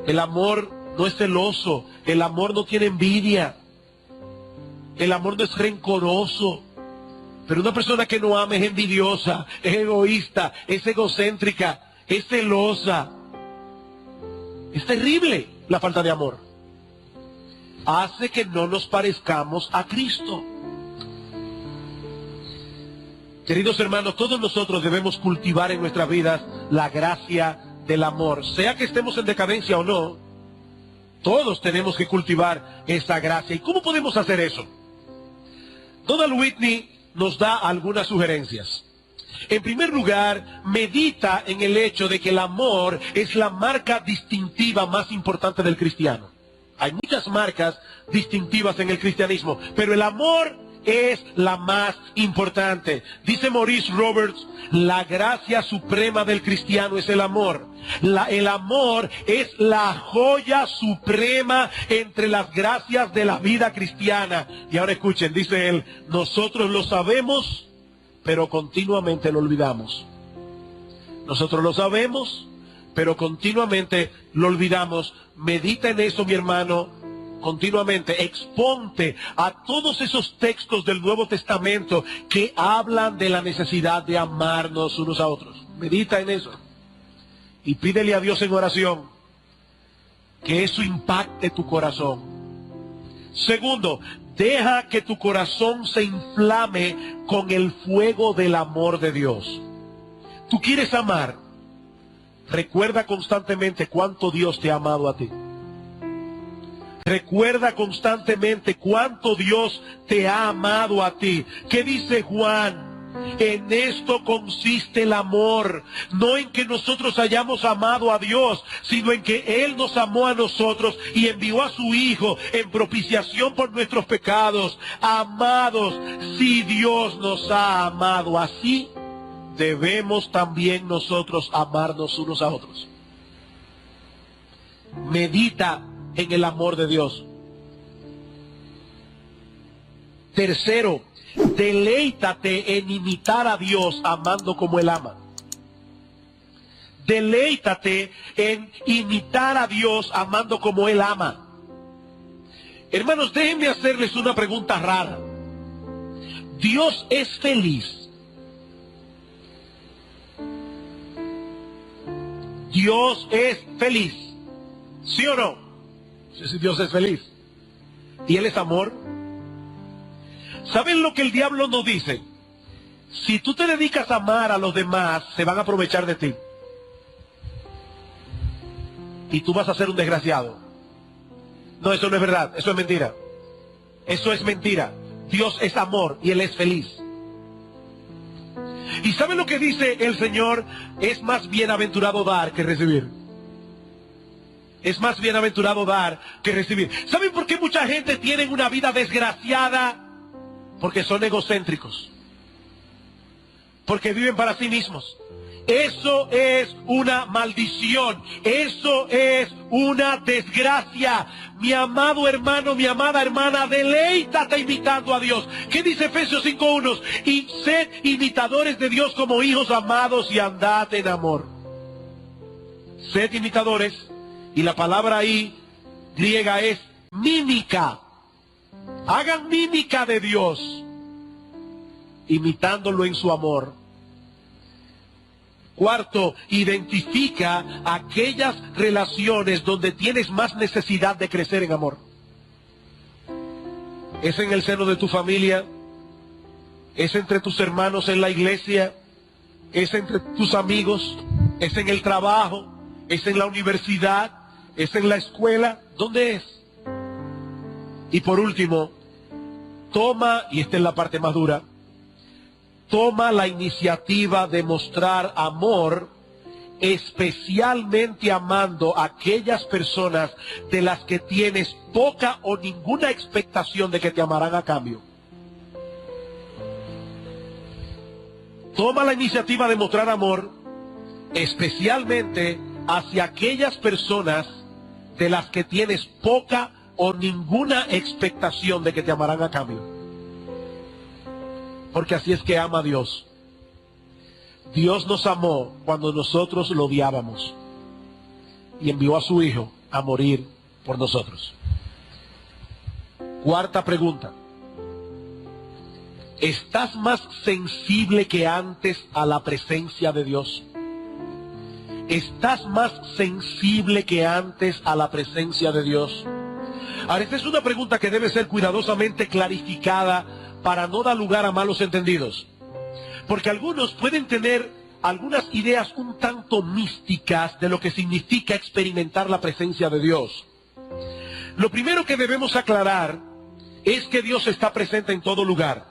El amor no es celoso. El amor no tiene envidia. El amor no es rencoroso. Pero una persona que no ama es envidiosa, es egoísta, es egocéntrica, es celosa. Es terrible la falta de amor. Hace que no nos parezcamos a Cristo. Queridos hermanos, todos nosotros debemos cultivar en nuestras vidas la gracia del amor. Sea que estemos en decadencia o no, todos tenemos que cultivar esa gracia. ¿Y cómo podemos hacer eso? Donald Whitney nos da algunas sugerencias. En primer lugar, medita en el hecho de que el amor es la marca distintiva más importante del cristiano. Hay muchas marcas distintivas en el cristianismo, pero el amor es la más importante. Dice Maurice Roberts, la gracia suprema del cristiano es el amor. El amor es la joya suprema entre las gracias de la vida cristiana. Y ahora escuchen, dice él, nosotros lo sabemos, pero continuamente lo olvidamos. Nosotros lo sabemos, pero continuamente lo olvidamos. Medita en eso, mi hermano, continuamente. Exponte a todos esos textos del Nuevo Testamento que hablan de la necesidad de amarnos unos a otros. Medita en eso. Y pídele a Dios en oración que eso impacte tu corazón. Segundo, deja que tu corazón se inflame con el fuego del amor de Dios. Tú quieres amar. Recuerda constantemente cuánto Dios te ha amado a ti. Recuerda constantemente cuánto Dios te ha amado a ti. ¿Qué dice Juan? En esto consiste el amor, no en que nosotros hayamos amado a Dios, sino en que Él nos amó a nosotros y envió a su Hijo en propiciación por nuestros pecados. Amados, si Dios nos ha amado así, debemos también nosotros amarnos unos a otros. Medita en el amor de Dios. Tercero, deleítate en imitar a Dios amando como Él ama. Deleítate en imitar a Dios amando como Él ama. Hermanos, déjenme hacerles una pregunta rara. ¿Dios es feliz? ¿Dios es feliz? ¿Sí o no? Si Dios es feliz. ¿Y Él es amor? ¿Saben lo que el diablo nos dice? Si tú te dedicas a amar a los demás, se van a aprovechar de ti. Y tú vas a ser un desgraciado. No, eso no es verdad, eso es mentira. Eso es mentira. Dios es amor y Él es feliz. ¿Y saben lo que dice el Señor? Es más bienaventurado dar que recibir. Es más bienaventurado dar que recibir. ¿Saben por qué mucha gente tiene una vida desgraciada? Porque son egocéntricos. Porque viven para sí mismos. Eso es una maldición. Eso es una desgracia. Mi amado hermano, mi amada hermana, deleítate imitando a Dios. ¿Qué dice Efesios 5:1? Y sed imitadores de Dios como hijos amados y andad en amor. Sed imitadores. Y la palabra ahí griega es mímica. Hagan mímica de Dios, imitándolo en su amor. Cuarto, identifica aquellas relaciones donde tienes más necesidad de crecer en amor. ¿Es en el seno de tu familia? ¿Es entre tus hermanos en la iglesia? ¿Es entre tus amigos? ¿Es en el trabajo? ¿Es en la universidad? ¿Es en la escuela? ¿Dónde es? Y por último, toma, y esta es la parte más dura, toma la iniciativa de mostrar amor, especialmente amando a aquellas personas de las que tienes poca o ninguna expectación de que te amarán a cambio. Toma la iniciativa de mostrar amor, especialmente hacia aquellas personas de las que tienes poca o ninguna expectación de que te amarán a cambio. Porque así es que ama a Dios. Dios nos amó cuando nosotros lo odiábamos y envió a su Hijo a morir por nosotros. Cuarta pregunta. ¿Estás más sensible que antes a la presencia de Dios? ¿Estás más sensible que antes a la presencia de Dios? Ahora, esta es una pregunta que debe ser cuidadosamente clarificada para no dar lugar a malos entendidos. Porque algunos pueden tener algunas ideas un tanto místicas de lo que significa experimentar la presencia de Dios. Lo primero que debemos aclarar es que Dios está presente en todo lugar,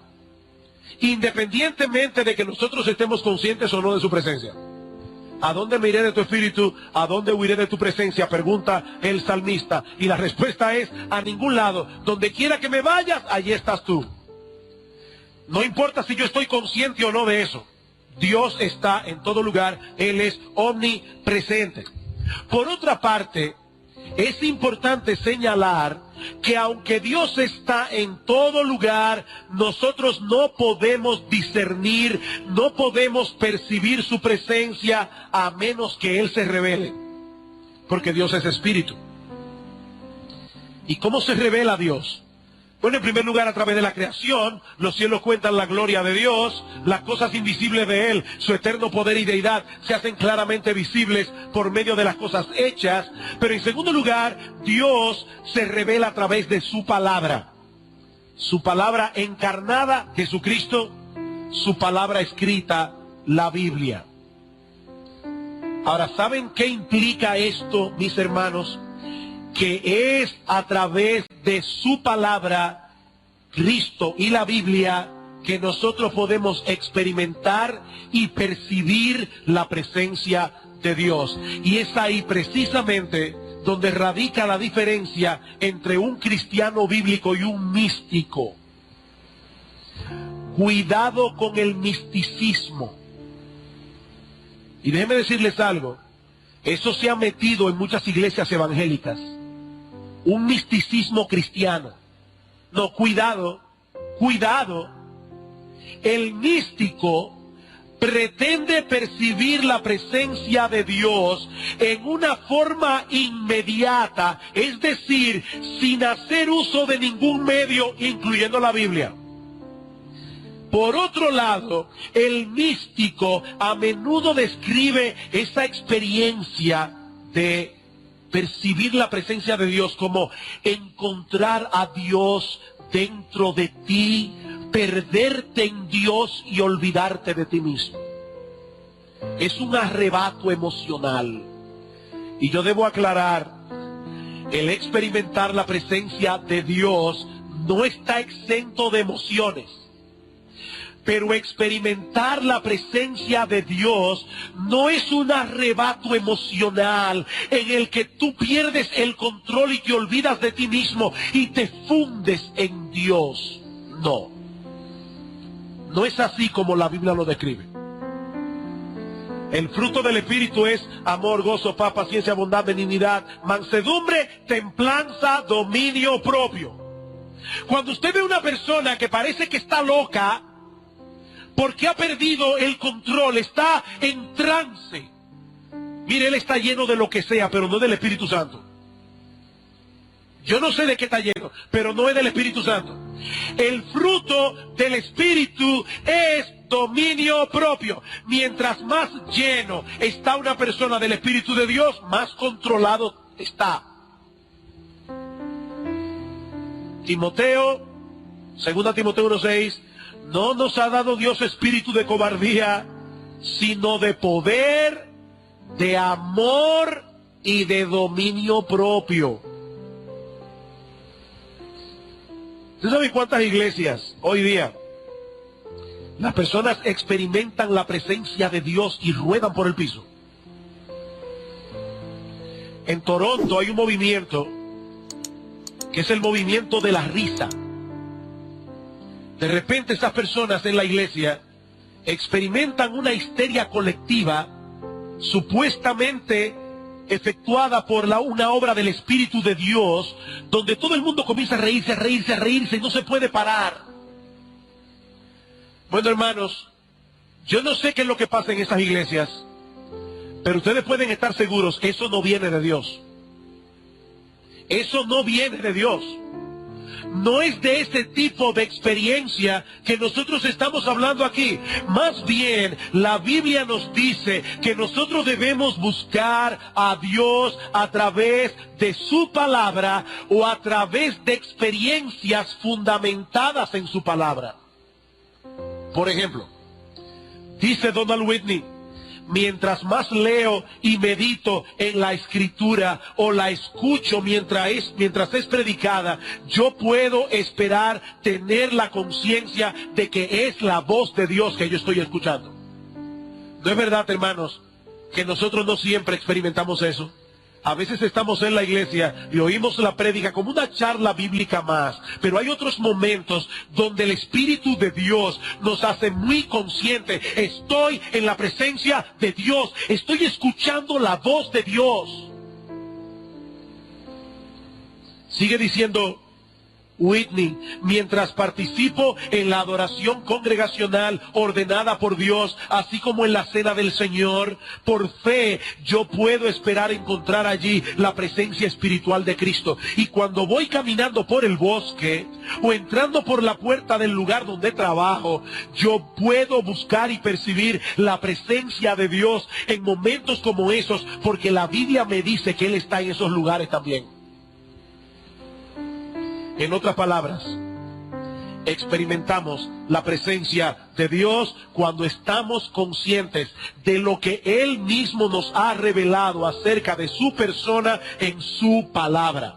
independientemente de que nosotros estemos conscientes o no de su presencia. ¿A dónde me iré de tu espíritu? ¿A dónde huiré de tu presencia? Pregunta el salmista. Y la respuesta es, a ningún lado. Donde quiera que me vayas, allí estás tú. No importa si yo estoy consciente o no de eso. Dios está en todo lugar, Él es omnipresente. Por otra parte, es importante señalar que aunque Dios está en todo lugar, nosotros no podemos discernir, no podemos percibir su presencia a menos que Él se revele. Porque Dios es espíritu. ¿Y cómo se revela Dios? Bueno, en primer lugar, a través de la creación, los cielos cuentan la gloria de Dios, las cosas invisibles de Él, su eterno poder y deidad, se hacen claramente visibles por medio de las cosas hechas. Pero en segundo lugar, Dios se revela a través de su palabra encarnada, Jesucristo, su palabra escrita, la Biblia. Ahora, ¿saben qué implica esto, mis hermanos? Que es a través de su palabra, Cristo y la Biblia, que nosotros podemos experimentar y percibir la presencia de Dios. Y es ahí precisamente donde radica la diferencia entre un cristiano bíblico y un místico. Cuidado con el misticismo. Y déjenme decirles algo, eso se ha metido en muchas iglesias evangélicas. Un misticismo cristiano. No, cuidado, cuidado. El místico pretende percibir la presencia de Dios en una forma inmediata, es decir, sin hacer uso de ningún medio, incluyendo la Biblia. Por otro lado, el místico a menudo describe esa experiencia de percibir la presencia de Dios como encontrar a Dios dentro de ti, perderte en Dios y olvidarte de ti mismo. Es un arrebato emocional. Y yo debo aclarar, el experimentar la presencia de Dios no está exento de emociones. Pero experimentar la presencia de Dios no es un arrebato emocional en el que tú pierdes el control y te olvidas de ti mismo y te fundes en Dios. No. No es así como la Biblia lo describe. El fruto del Espíritu es amor, gozo, paz, paciencia, bondad, benignidad, mansedumbre, templanza, dominio propio. Cuando usted ve una persona que parece que está loca, porque ha perdido el control, está en trance. Mire, él está lleno de lo que sea, pero no del Espíritu Santo. Yo no sé de qué está lleno, pero no es del Espíritu Santo. El fruto del Espíritu es dominio propio. Mientras más lleno está una persona del Espíritu de Dios, más controlado está. Timoteo, 2 Timoteo 1:6, no nos ha dado Dios espíritu de cobardía, sino de poder, de amor y de dominio propio. ¿Usted sabe cuántas iglesias hoy día las personas experimentan la presencia de Dios y ruedan por el piso? En Toronto hay un movimiento que es el movimiento de la risa. De repente esas personas en la iglesia experimentan una histeria colectiva supuestamente efectuada por una obra del Espíritu de Dios, donde todo el mundo comienza a reírse, a reírse, a reírse y no se puede parar. Bueno, hermanos, yo no sé qué es lo que pasa en esas iglesias, pero ustedes pueden estar seguros, eso no viene de Dios. Eso no viene de Dios. No es de ese tipo de experiencia que nosotros estamos hablando aquí. Más bien, la Biblia nos dice que nosotros debemos buscar a Dios a través de su palabra o a través de experiencias fundamentadas en su palabra. Por ejemplo, dice Donald Whitney, mientras más leo y medito en la escritura o la escucho mientras es predicada, yo puedo esperar tener la conciencia de que es la voz de Dios que yo estoy escuchando. ¿No es verdad, hermanos, que nosotros no siempre experimentamos eso? A veces estamos en la iglesia y oímos la prédica como una charla bíblica más, pero hay otros momentos donde el Espíritu de Dios nos hace muy conscientes. Estoy en la presencia de Dios, estoy escuchando la voz de Dios. Sigue diciendo Whitney: mientras participo en la adoración congregacional ordenada por Dios, así como en la cena del Señor, por fe yo puedo esperar encontrar allí la presencia espiritual de Cristo. Y cuando voy caminando por el bosque o entrando por la puerta del lugar donde trabajo, yo puedo buscar y percibir la presencia de Dios en momentos como esos, porque la Biblia me dice que Él está en esos lugares también. En otras palabras, experimentamos la presencia de Dios cuando estamos conscientes de lo que Él mismo nos ha revelado acerca de su persona en su palabra.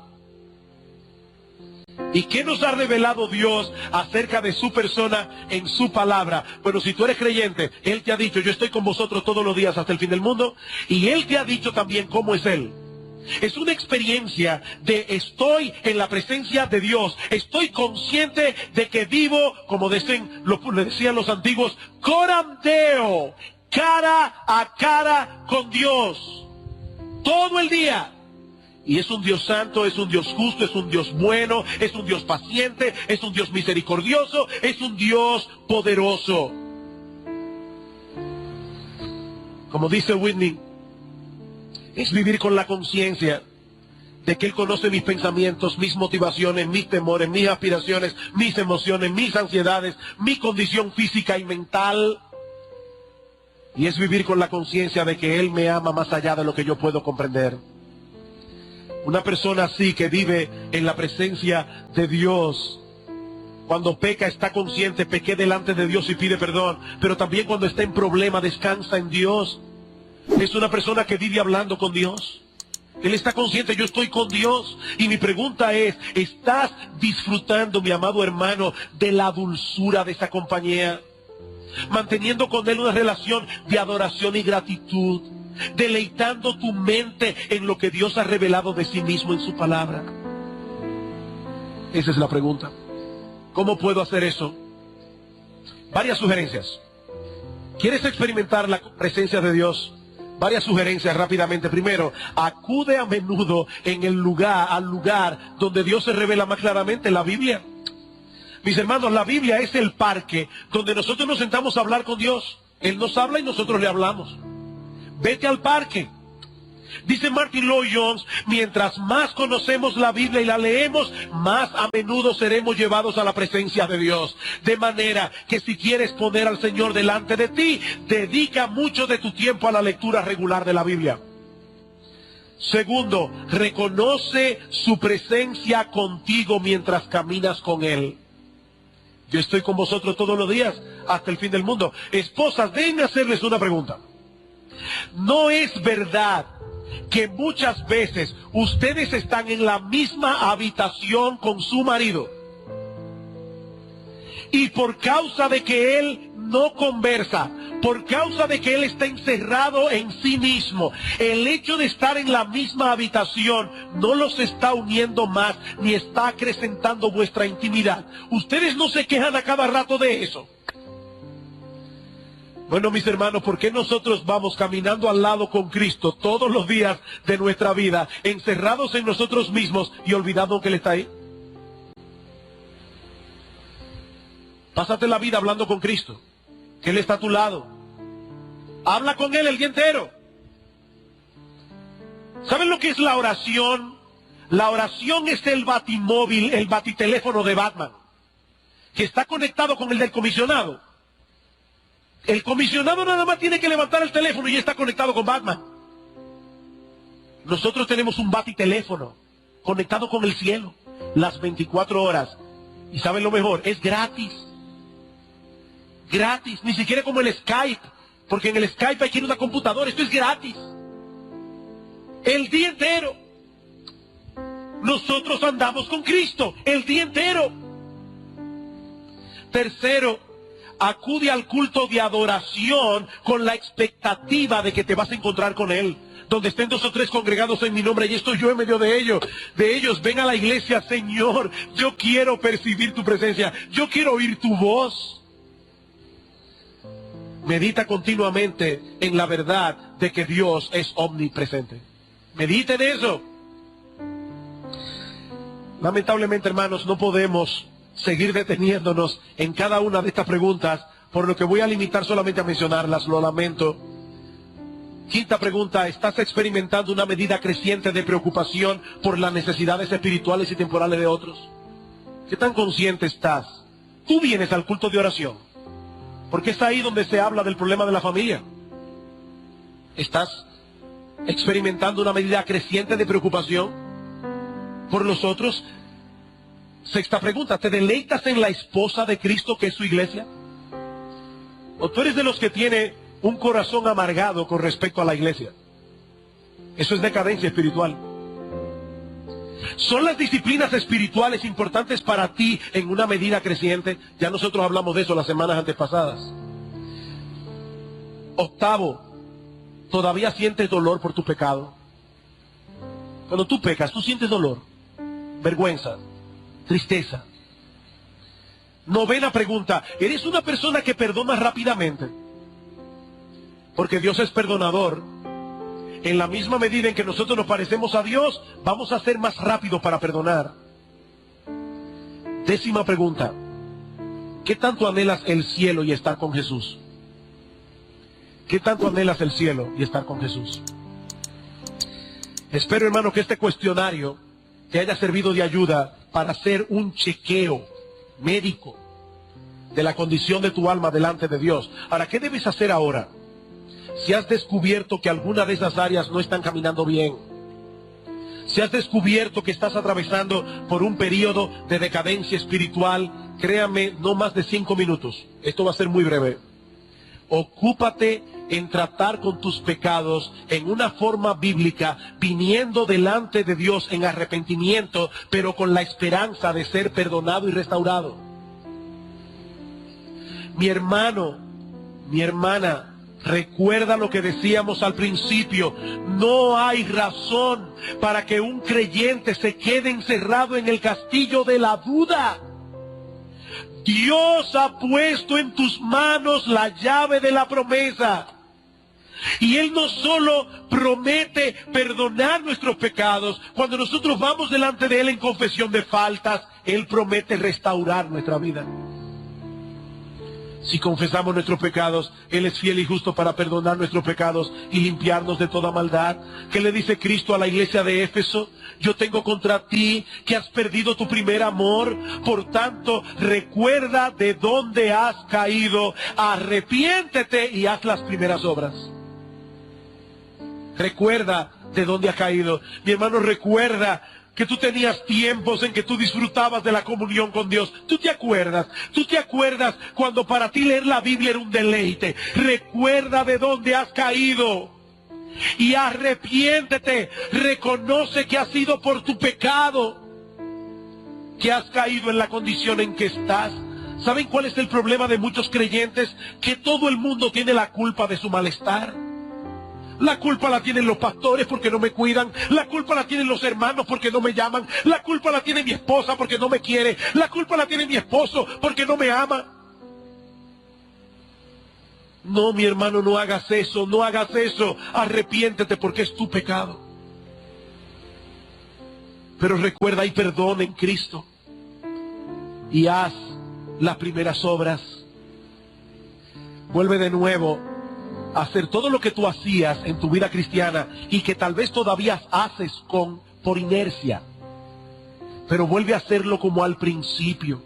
¿Y qué nos ha revelado Dios acerca de su persona en su palabra? Bueno, si tú eres creyente, Él te ha dicho: yo estoy con vosotros todos los días hasta el fin del mundo. Y Él te ha dicho también cómo es Él. Es una experiencia de estoy en la presencia de Dios. Estoy consciente de que vivo, como decían los antiguos, coram Deo, cara a cara con Dios, todo el día. Y es un Dios santo, es un Dios justo, es un Dios bueno, es un Dios paciente, es un Dios misericordioso, es un Dios poderoso. Como dice Whitney, es vivir con la conciencia de que Él conoce mis pensamientos, mis motivaciones, mis temores, mis aspiraciones, mis emociones, mis ansiedades, mi condición física y mental. Y es vivir con la conciencia de que Él me ama más allá de lo que yo puedo comprender. Una persona así, que vive en la presencia de Dios, cuando peca está consciente: pequé delante de Dios, y pide perdón. Pero también cuando está en problema descansa en Dios. Es una persona que vive hablando con Dios. Él está consciente: yo estoy con Dios. Y mi pregunta es: ¿estás disfrutando, mi amado hermano, de la dulzura de esa compañía? Manteniendo con Él una relación de adoración y gratitud, deleitando tu mente en lo que Dios ha revelado de sí mismo en su palabra. Esa es la pregunta. ¿Cómo puedo hacer eso? Varias sugerencias. ¿Quieres experimentar la presencia de Dios? Varias sugerencias rápidamente. Primero, acude a menudo al lugar donde Dios se revela más claramente, la Biblia. Mis hermanos, la Biblia es el parque donde nosotros nos sentamos a hablar con Dios. Él nos habla y nosotros le hablamos. Vete al parque. Dice Martin Lloyd-Jones: mientras más conocemos la Biblia y la leemos, más a menudo seremos llevados a la presencia de Dios. De manera que si quieres poner al Señor delante de ti, dedica mucho de tu tiempo a la lectura regular de la Biblia. Segundo, reconoce su presencia contigo mientras caminas con Él. Yo estoy con vosotros todos los días hasta el fin del mundo. Esposas, déjenme hacerles una pregunta. ¿No es verdad que muchas veces ustedes están en la misma habitación con su marido, y por causa de que él no conversa, por causa de que él está encerrado en sí mismo, el hecho de estar en la misma habitación no los está uniendo más, ni está acrecentando vuestra intimidad? Ustedes no se quejan a cada rato de eso. Bueno, mis hermanos, ¿por qué nosotros vamos caminando al lado con Cristo todos los días de nuestra vida, encerrados en nosotros mismos y olvidando que Él está ahí? Pásate la vida hablando con Cristo, que Él está a tu lado. Habla con Él el día entero. ¿Saben lo que es la oración? La oración es el batimóvil, el batiteléfono de Batman, que está conectado con el del comisionado. El comisionado nada más tiene que levantar el teléfono y ya está conectado con Batman. Nosotros tenemos un batiteléfono conectado con el cielo las 24 horas. Y ¿saben lo mejor? Es gratis. Gratis, ni siquiera como el Skype, porque en el Skype hay que ir a una computadora. Esto es gratis. El día entero. Nosotros andamos con Cristo el día entero. Tercero, Acude al culto de adoración con la expectativa de que te vas a encontrar con Él. Donde estén 2 o 3 congregados en mi nombre, y estoy yo en medio de ellos. Ven a la iglesia, Señor, yo quiero percibir tu presencia, yo quiero oír tu voz. Medita continuamente en la verdad de que Dios es omnipresente. Medita en eso. Lamentablemente, hermanos, no podemos seguir deteniéndonos en cada una de estas preguntas, por lo que voy a limitar solamente a mencionarlas, lo lamento. Quinta pregunta: ¿estás experimentando una medida creciente de preocupación por las necesidades espirituales y temporales de otros? ¿Qué tan consciente estás? Tú vienes al culto de oración porque es ahí donde se habla del problema de la familia. ¿Estás experimentando una medida creciente de preocupación por los otros? Sexta pregunta: ¿te deleitas en la esposa de Cristo que es su iglesia? ¿O tú eres de los que tiene un corazón amargado con respecto a la iglesia? Eso es decadencia espiritual. ¿Son las disciplinas espirituales importantes para ti en una medida creciente? Ya nosotros hablamos de eso las semanas antepasadas. Octavo: ¿todavía sientes dolor por tu pecado? Cuando tú pecas, tú sientes dolor, vergüenza, tristeza. Novena pregunta: ¿eres una persona que perdona rápidamente? Porque Dios es perdonador. En la misma medida en que nosotros nos parecemos a Dios, vamos a ser más rápidos para perdonar. Décima pregunta: ¿qué tanto anhelas el cielo y estar con Jesús? ¿Qué tanto anhelas el cielo y estar con Jesús? Espero, hermano, que este cuestionario te haya servido de ayuda para hacer un chequeo médico de la condición de tu alma delante de Dios. Ahora, ¿qué debes hacer ahora? Si has descubierto que alguna de esas áreas no están caminando bien, si has descubierto que estás atravesando por un periodo de decadencia espiritual, créame, no más de 5 minutos. Esto va a ser muy breve. Ocúpate en tratar con tus pecados en una forma bíblica, viniendo delante de Dios en arrepentimiento, pero con la esperanza de ser perdonado y restaurado. Mi hermano, mi hermana, recuerda lo que decíamos al principio: no hay razón para que un creyente se quede encerrado en el castillo de la duda. Dios ha puesto en tus manos la llave de la promesa. Y Él no solo promete perdonar nuestros pecados, cuando nosotros vamos delante de Él en confesión de faltas, Él promete restaurar nuestra vida. Si confesamos nuestros pecados, Él es fiel y justo para perdonar nuestros pecados y limpiarnos de toda maldad. ¿Qué le dice Cristo a la iglesia de Éfeso? Yo tengo contra ti que has perdido tu primer amor. Por tanto, recuerda de dónde has caído, arrepiéntete y haz las primeras obras. Recuerda de dónde has caído. Mi hermano, recuerda que tú tenías tiempos en que tú disfrutabas de la comunión con Dios. ¿Tú te acuerdas? ¿Tú te acuerdas cuando para ti leer la Biblia era un deleite? Recuerda de dónde has caído y arrepiéntete. Reconoce que ha sido por tu pecado que has caído en la condición en que estás. ¿Saben cuál es el problema de muchos creyentes? Que todo el mundo tiene la culpa de su malestar. La culpa la tienen los pastores porque no me cuidan. La culpa la tienen los hermanos porque no me llaman. La culpa la tiene mi esposa porque no me quiere. La culpa la tiene mi esposo porque no me ama. No, mi hermano, no hagas eso, no hagas eso. Arrepiéntete porque es tu pecado. Pero recuerda, hay perdón en Cristo. Y haz las primeras obras. Vuelve de nuevo hacer todo lo que tú hacías en tu vida cristiana y que tal vez todavía haces por inercia, pero vuelve a hacerlo como al principio,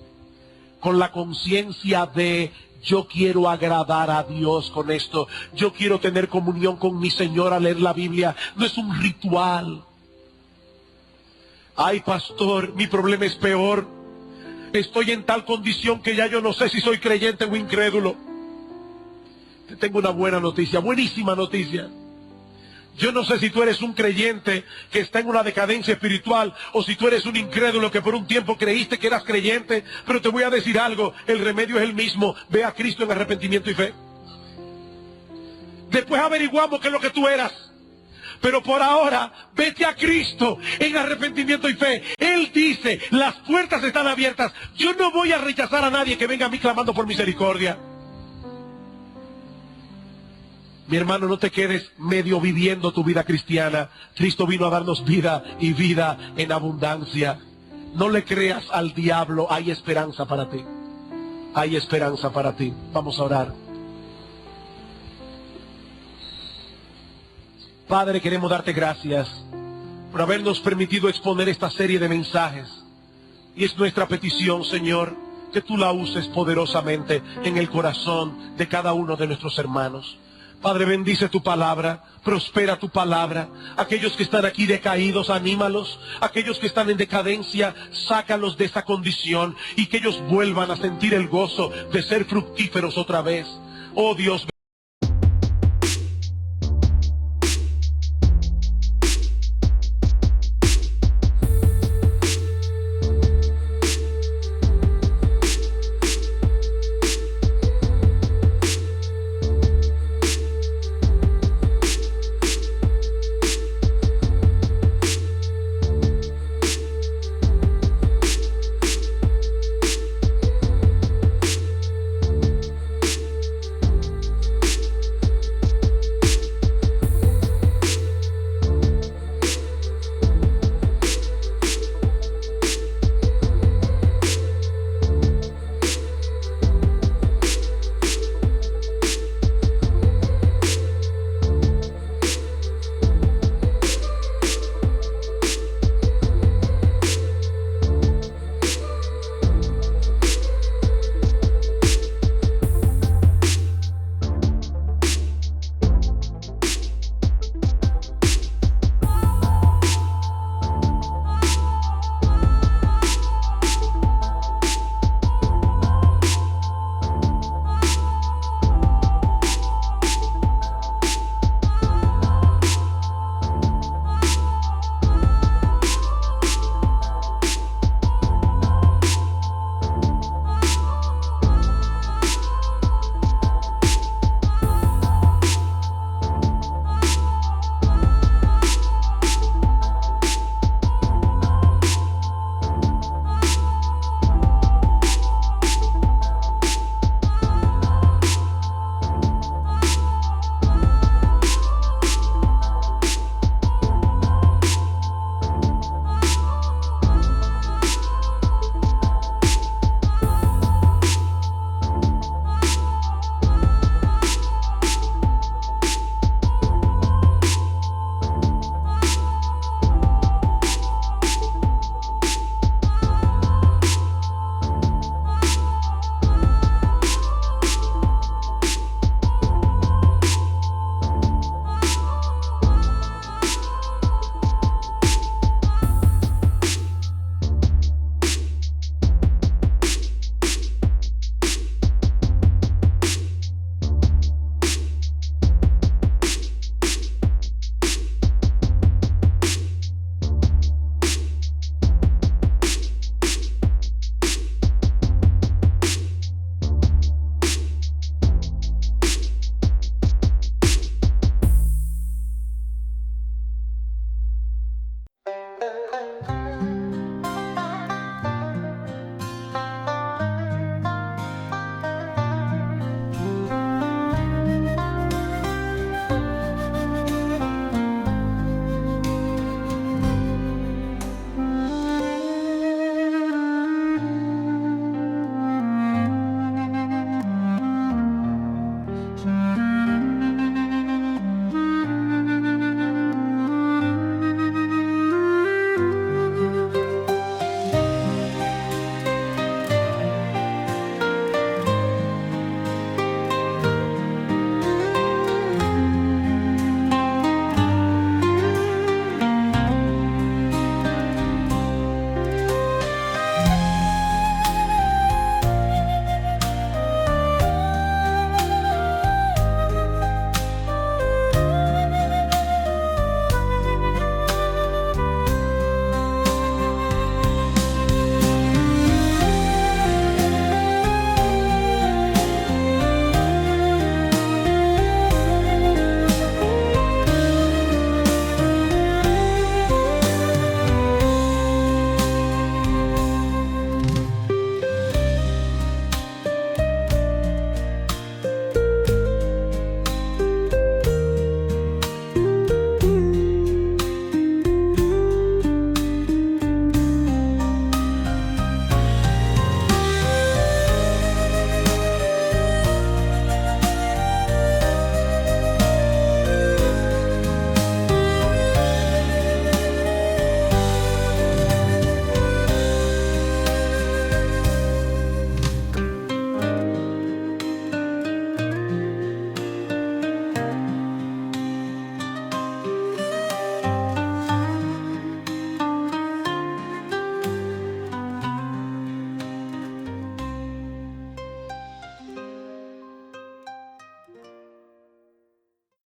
con la conciencia de: yo quiero agradar a Dios con esto, yo quiero tener comunión con mi Señor al leer la Biblia. No es un ritual. Ay, pastor, mi problema es peor. Estoy en tal condición que ya yo no sé si soy creyente o incrédulo. Tengo una buena noticia, buenísima noticia. Yo no sé si tú eres un creyente que está en una decadencia espiritual o si tú eres un incrédulo que por un tiempo creíste que eras creyente, pero te voy a decir algo, el remedio es el mismo. Ve a Cristo en arrepentimiento y fe. Después averiguamos qué es lo que tú eras. Pero por ahora, vete a Cristo en arrepentimiento y fe. Él dice, las puertas están abiertas. Yo no voy a rechazar a nadie que venga a mí clamando por misericordia. Mi hermano, no te quedes medio viviendo tu vida cristiana. Cristo vino a darnos vida y vida en abundancia. No le creas al diablo, hay esperanza para ti. Hay esperanza para ti. Vamos a orar. Padre, queremos darte gracias por habernos permitido exponer esta serie de mensajes. Y es nuestra petición, Señor, que tú la uses poderosamente en el corazón de cada uno de nuestros hermanos. Padre, bendice tu palabra, prospera tu palabra. Aquellos que están aquí decaídos, anímalos. Aquellos que están en decadencia, sácalos de esa condición y que ellos vuelvan a sentir el gozo de ser fructíferos otra vez. Oh Dios,